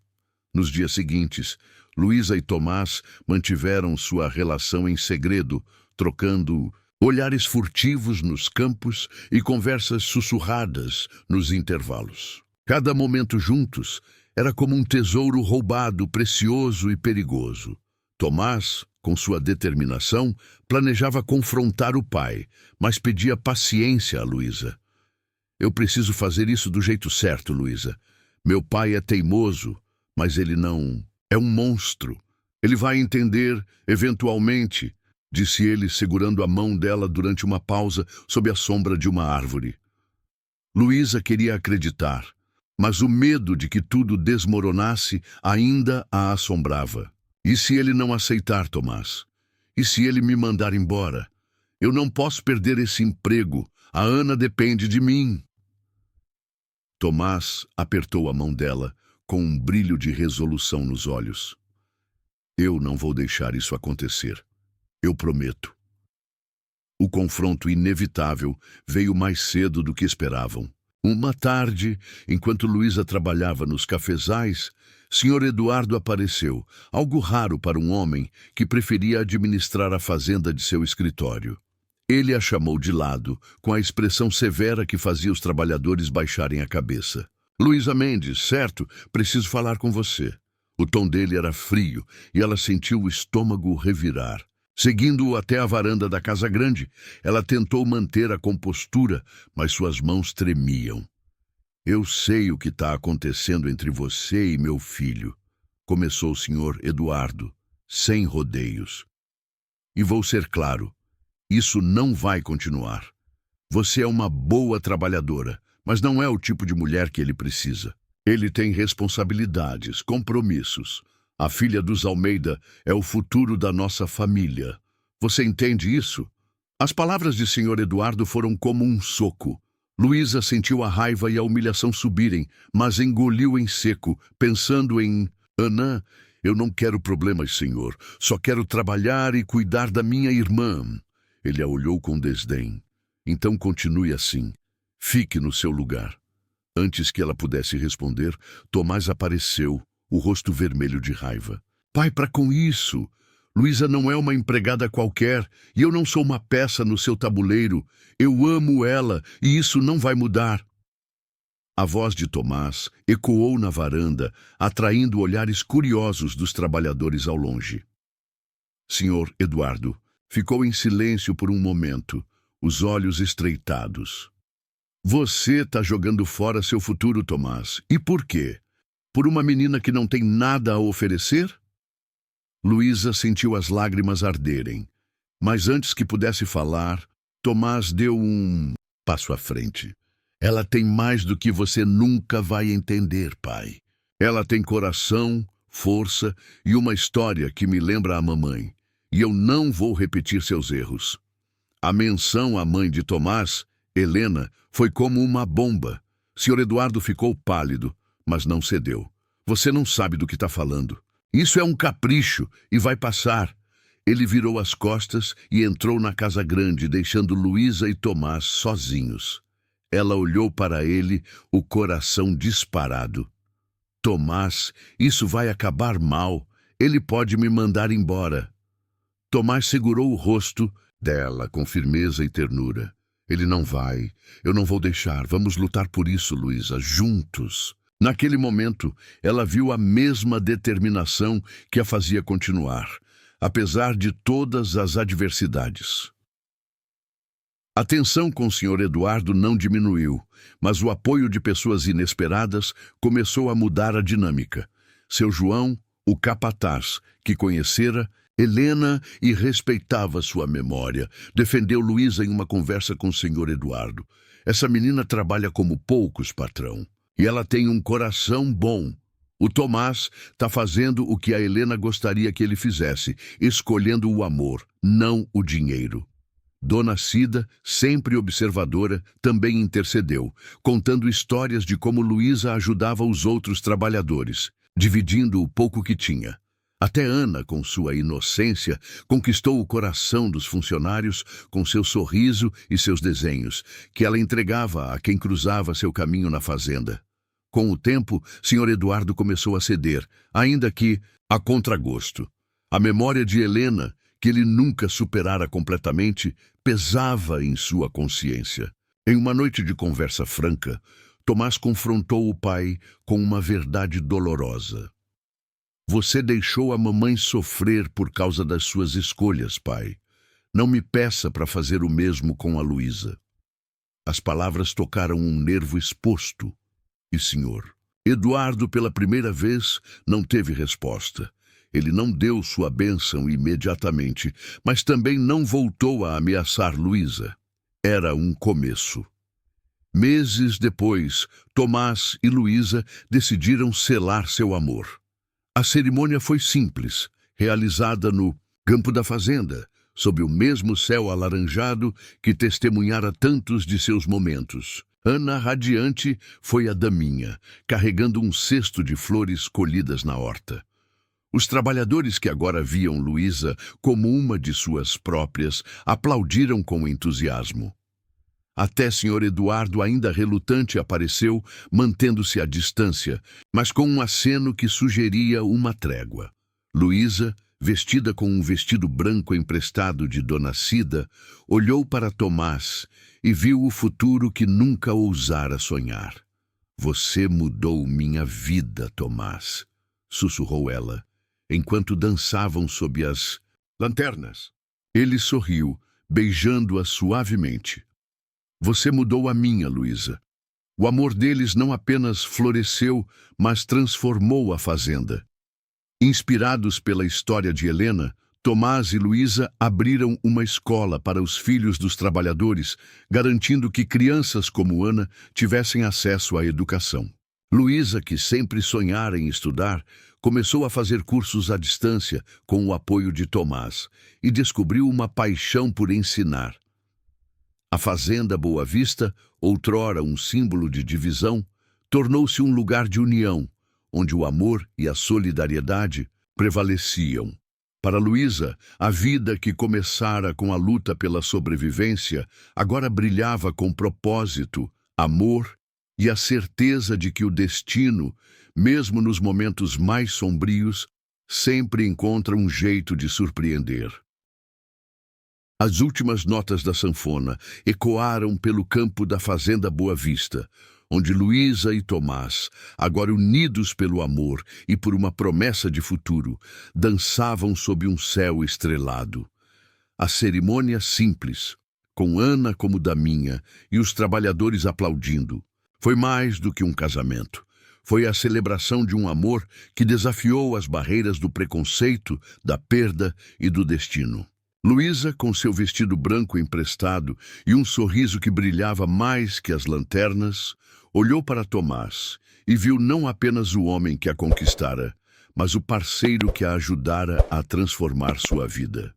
Nos dias seguintes, Luísa e Tomás mantiveram sua relação em segredo, trocando olhares furtivos nos campos e conversas sussurradas nos intervalos. Cada momento juntos era como um tesouro roubado, precioso e perigoso. Tomás, com sua determinação, planejava confrontar o pai, mas pedia paciência a Luísa. Eu preciso fazer isso do jeito certo, Luísa. Meu pai é teimoso, mas ele não é um monstro. Ele vai entender, eventualmente, disse ele, segurando a mão dela durante uma pausa sob a sombra de uma árvore. Luísa queria acreditar, mas o medo de que tudo desmoronasse ainda a assombrava. E se ele não aceitar, Tomás? E se ele me mandar embora? Eu não posso perder esse emprego. A Ana depende de mim. Tomás apertou a mão dela, com um brilho de resolução nos olhos. Eu não vou deixar isso acontecer. Eu prometo. O confronto inevitável veio mais cedo do que esperavam. Uma tarde, enquanto Luísa trabalhava nos cafezais, Sr. Eduardo apareceu, algo raro para um homem que preferia administrar a fazenda de seu escritório. Ele a chamou de lado, com a expressão severa que fazia os trabalhadores baixarem a cabeça. Luísa Mendes, certo? Preciso falar com você. O tom dele era frio e ela sentiu o estômago revirar. Seguindo-o até a varanda da casa grande, ela tentou manter a compostura, mas suas mãos tremiam. Eu sei o que está acontecendo entre você e meu filho, começou o Sr. Eduardo, sem rodeios. E vou ser claro, isso não vai continuar. Você é uma boa trabalhadora, mas não é o tipo de mulher que ele precisa. Ele tem responsabilidades, compromissos. A filha dos Almeida é o futuro da nossa família. Você entende isso? As palavras de Sr. Eduardo foram como um soco. Luísa sentiu a raiva e a humilhação subirem, mas engoliu em seco, pensando em... Ana, eu não quero problemas, senhor. Só quero trabalhar e cuidar da minha irmã. Ele a olhou com desdém. Então continue assim. Fique no seu lugar. Antes que ela pudesse responder, Tomás apareceu, o rosto vermelho de raiva. Pai, para com isso! Luísa não é uma empregada qualquer e eu não sou uma peça no seu tabuleiro. Eu amo ela e isso não vai mudar. A voz de Tomás ecoou na varanda, atraindo olhares curiosos dos trabalhadores ao longe. Senhor Eduardo ficou em silêncio por um momento, os olhos estreitados. Você está jogando fora seu futuro, Tomás. E por quê? Por uma menina que não tem nada a oferecer? Luísa sentiu as lágrimas arderem, mas antes que pudesse falar, Tomás deu um passo à frente. Ela tem mais do que você nunca vai entender, pai. Ela tem coração, força e uma história que me lembra a mamãe. E eu não vou repetir seus erros. A menção à mãe de Tomás, Helena, foi como uma bomba. Sr. Eduardo ficou pálido, mas não cedeu. Você não sabe do que está falando. Isso é um capricho e vai passar. Ele virou as costas e entrou na casa grande, deixando Luísa e Tomás sozinhos. Ela olhou para ele, o coração disparado. Tomás, isso vai acabar mal. Ele pode me mandar embora. Tomás segurou o rosto dela com firmeza e ternura. Ele não vai. Eu não vou deixar. Vamos lutar por isso, Luísa, juntos. Naquele momento, ela viu a mesma determinação que a fazia continuar, apesar de todas as adversidades. A tensão com o Sr. Eduardo não diminuiu, mas o apoio de pessoas inesperadas começou a mudar a dinâmica. Seu João, o capataz, que conhecera Helena e respeitava sua memória, defendeu Luísa em uma conversa com o Sr. Eduardo. Essa menina trabalha como poucos, patrão. E ela tem um coração bom. O Tomás está fazendo o que a Helena gostaria que ele fizesse, escolhendo o amor, não o dinheiro. Dona Cida, sempre observadora, também intercedeu, contando histórias de como Luísa ajudava os outros trabalhadores, dividindo o pouco que tinha. Até Ana, com sua inocência, conquistou o coração dos funcionários com seu sorriso e seus desenhos, que ela entregava a quem cruzava seu caminho na fazenda. Com o tempo, Sr. Eduardo começou a ceder, ainda que a contragosto. A memória de Helena, que ele nunca superara completamente, pesava em sua consciência. Em uma noite de conversa franca, Tomás confrontou o pai com uma verdade dolorosa. Você deixou a mamãe sofrer por causa das suas escolhas, pai. Não me peça para fazer o mesmo com a Luísa. As palavras tocaram um nervo exposto. E, senhor, Eduardo, pela primeira vez, não teve resposta. Ele não deu sua bênção imediatamente, mas também não voltou a ameaçar Luísa. Era um começo. Meses depois, Tomás e Luísa decidiram selar seu amor. A cerimônia foi simples, realizada no campo da fazenda, sob o mesmo céu alaranjado que testemunhara tantos de seus momentos. Ana, radiante, foi a daminha, carregando um cesto de flores colhidas na horta. Os trabalhadores que agora viam Luísa como uma de suas próprias aplaudiram com entusiasmo. Até Sr. Eduardo, ainda relutante, apareceu, mantendo-se à distância, mas com um aceno que sugeria uma trégua. Luísa, vestida com um vestido branco emprestado de Dona Cida, olhou para Tomás e viu o futuro que nunca ousara sonhar. Você mudou minha vida, Tomás, sussurrou ela, enquanto dançavam sob as lanternas. Ele sorriu, beijando-a suavemente. Você mudou a minha, Luísa. O amor deles não apenas floresceu, mas transformou a fazenda. Inspirados pela história de Helena, Tomás e Luísa abriram uma escola para os filhos dos trabalhadores, garantindo que crianças como Ana tivessem acesso à educação. Luísa, que sempre sonhara em estudar, começou a fazer cursos à distância com o apoio de Tomás e descobriu uma paixão por ensinar. A Fazenda Boa Vista, outrora um símbolo de divisão, tornou-se um lugar de união, onde o amor e a solidariedade prevaleciam. Para Luísa, a vida que começara com a luta pela sobrevivência agora brilhava com propósito, amor e a certeza de que o destino, mesmo nos momentos mais sombrios, sempre encontra um jeito de surpreender. As últimas notas da sanfona ecoaram pelo campo da fazenda Boa Vista, onde Luísa e Tomás, agora unidos pelo amor e por uma promessa de futuro, dançavam sob um céu estrelado. A cerimônia simples, com Ana como daminha e os trabalhadores aplaudindo, foi mais do que um casamento. Foi a celebração de um amor que desafiou as barreiras do preconceito, da perda e do destino. Luísa, com seu vestido branco emprestado e um sorriso que brilhava mais que as lanternas, olhou para Tomás e viu não apenas o homem que a conquistara, mas o parceiro que a ajudara a transformar sua vida.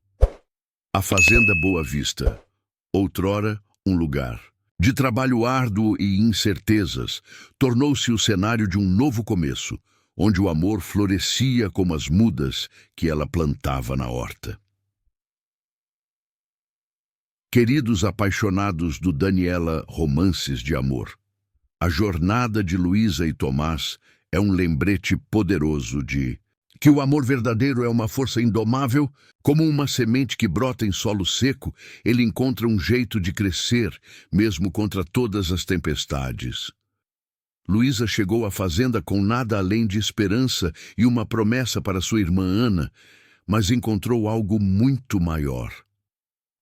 A Fazenda Boa Vista, outrora um lugar de trabalho árduo e incertezas, tornou-se o cenário de um novo começo, onde o amor florescia como as mudas que ela plantava na horta. Queridos apaixonados do Daniela Romances de Amor, a jornada de Luísa e Tomás é um lembrete poderoso de que o amor verdadeiro é uma força indomável, como uma semente que brota em solo seco, ele encontra um jeito de crescer, mesmo contra todas as tempestades. Luísa chegou à fazenda com nada além de esperança e uma promessa para sua irmã Ana, mas encontrou algo muito maior.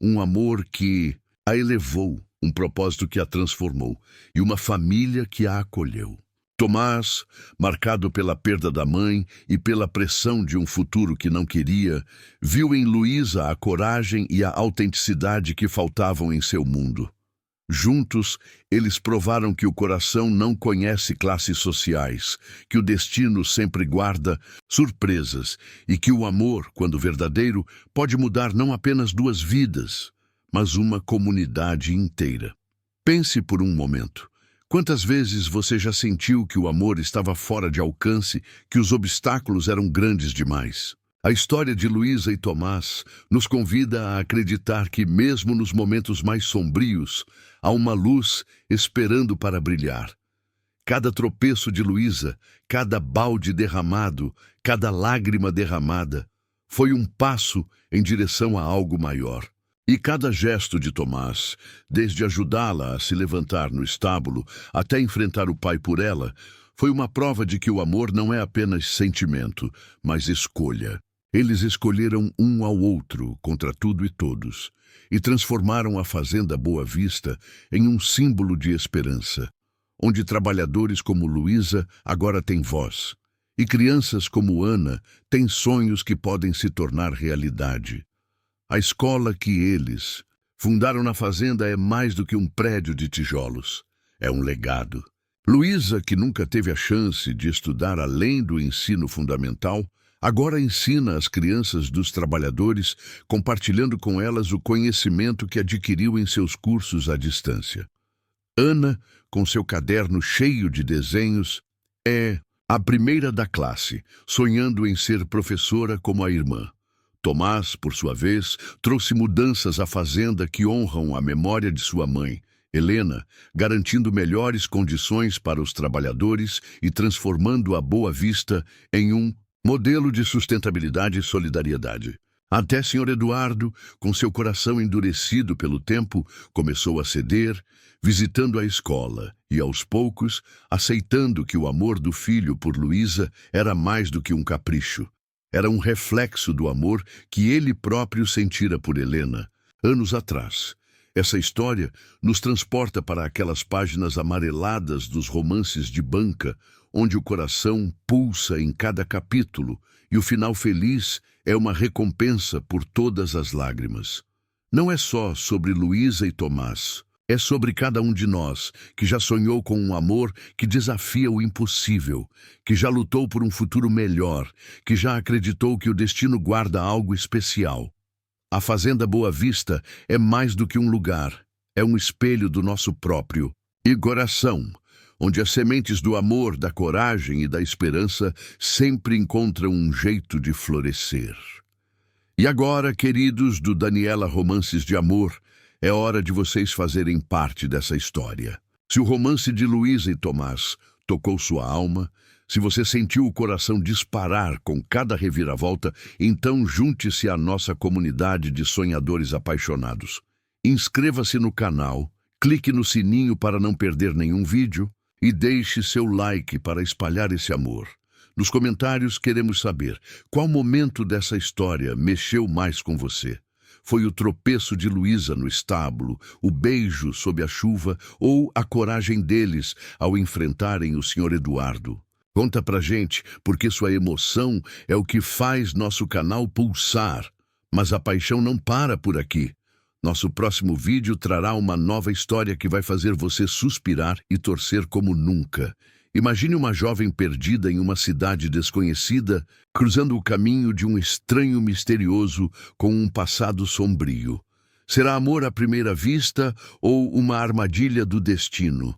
Um amor que a elevou, um propósito que a transformou e uma família que a acolheu. Tomás, marcado pela perda da mãe e pela pressão de um futuro que não queria, viu em Luísa a coragem e a autenticidade que faltavam em seu mundo. Juntos, eles provaram que o coração não conhece classes sociais, que o destino sempre guarda surpresas e que o amor, quando verdadeiro, pode mudar não apenas duas vidas, mas uma comunidade inteira. Pense por um momento. Quantas vezes você já sentiu que o amor estava fora de alcance, que os obstáculos eram grandes demais? A história de Luísa e Tomás nos convida a acreditar que, mesmo nos momentos mais sombrios, há uma luz esperando para brilhar. Cada tropeço de Luísa, cada balde derramado, cada lágrima derramada, foi um passo em direção a algo maior. E cada gesto de Tomás, desde ajudá-la a se levantar no estábulo até enfrentar o pai por ela, foi uma prova de que o amor não é apenas sentimento, mas escolha. Eles escolheram um ao outro contra tudo e todos e transformaram a Fazenda Boa Vista em um símbolo de esperança, onde trabalhadores como Luísa agora têm voz e crianças como Ana têm sonhos que podem se tornar realidade. A escola que eles fundaram na fazenda é mais do que um prédio de tijolos. É um legado. Luísa, que nunca teve a chance de estudar além do ensino fundamental, agora ensina as crianças dos trabalhadores, compartilhando com elas o conhecimento que adquiriu em seus cursos à distância. Ana, com seu caderno cheio de desenhos, é a primeira da classe, sonhando em ser professora como a irmã. Tomás, por sua vez, trouxe mudanças à fazenda que honram a memória de sua mãe, Helena, garantindo melhores condições para os trabalhadores e transformando a Boa Vista em um modelo de sustentabilidade e solidariedade. Até Sr. Eduardo, com seu coração endurecido pelo tempo, começou a ceder, visitando a escola e, aos poucos, aceitando que o amor do filho por Luísa era mais do que um capricho. Era um reflexo do amor que ele próprio sentira por Helena, anos atrás. Essa história nos transporta para aquelas páginas amareladas dos romances de banca, onde o coração pulsa em cada capítulo e o final feliz é uma recompensa por todas as lágrimas. Não é só sobre Luísa e Tomás. É sobre cada um de nós, que já sonhou com um amor que desafia o impossível, que já lutou por um futuro melhor, que já acreditou que o destino guarda algo especial. A Fazenda Boa Vista é mais do que um lugar, é um espelho do nosso próprio coração, onde as sementes do amor, da coragem e da esperança sempre encontram um jeito de florescer. E agora, queridos do Daniela Romances de Amor, é hora de vocês fazerem parte dessa história. Se o romance de Luísa e Tomás tocou sua alma, Se você sentiu o coração disparar com cada reviravolta, então junte-se à nossa comunidade de sonhadores apaixonados. Inscreva-se no canal, clique no sininho para não perder nenhum vídeo e deixe seu like para espalhar esse amor. Nos comentários queremos saber qual momento dessa história mexeu mais com você. Foi o tropeço de Luísa no estábulo, o beijo sob a chuva ou a coragem deles ao enfrentarem o Sr. Eduardo? Conta pra gente, porque sua emoção é o que faz nosso canal pulsar. Mas a paixão não para por aqui. Nosso próximo vídeo trará uma nova história que vai fazer você suspirar e torcer como nunca. Imagine uma jovem perdida em uma cidade desconhecida, cruzando o caminho de um estranho misterioso com um passado sombrio. Será amor à primeira vista ou uma armadilha do destino?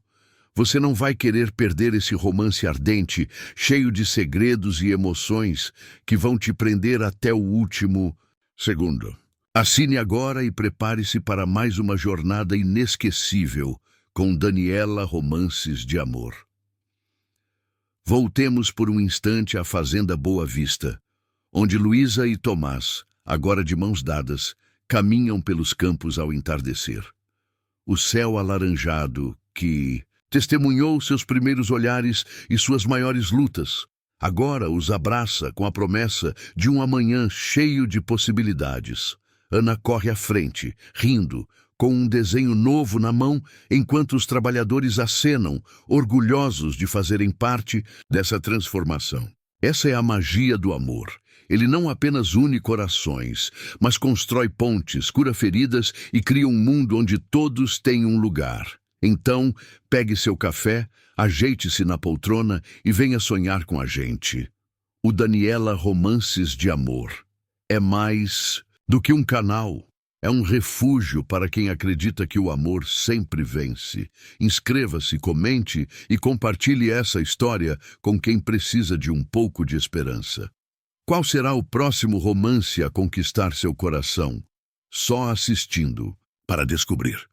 Você não vai querer perder esse romance ardente, cheio de segredos e emoções que vão te prender até o último segundo. Assine agora e prepare-se para mais uma jornada inesquecível com Daniela Romances de Amor. Voltemos por um instante à Fazenda Boa Vista, onde Luísa e Tomás, agora de mãos dadas, caminham pelos campos ao entardecer. O céu alaranjado que testemunhou seus primeiros olhares e suas maiores lutas, agora os abraça com a promessa de um amanhã cheio de possibilidades. Ana corre à frente, rindo, com um desenho novo na mão, enquanto os trabalhadores acenam, orgulhosos de fazerem parte dessa transformação. Essa é a magia do amor. Ele não apenas une corações, mas constrói pontes, cura feridas e cria um mundo onde todos têm um lugar. Então, pegue seu café, ajeite-se na poltrona e venha sonhar com a gente. O Daniela Romances de Amor é mais do que um canal. É um refúgio para quem acredita que o amor sempre vence. Inscreva-se, comente e compartilhe essa história com quem precisa de um pouco de esperança. Qual será o próximo romance a conquistar seu coração? Só assistindo para descobrir.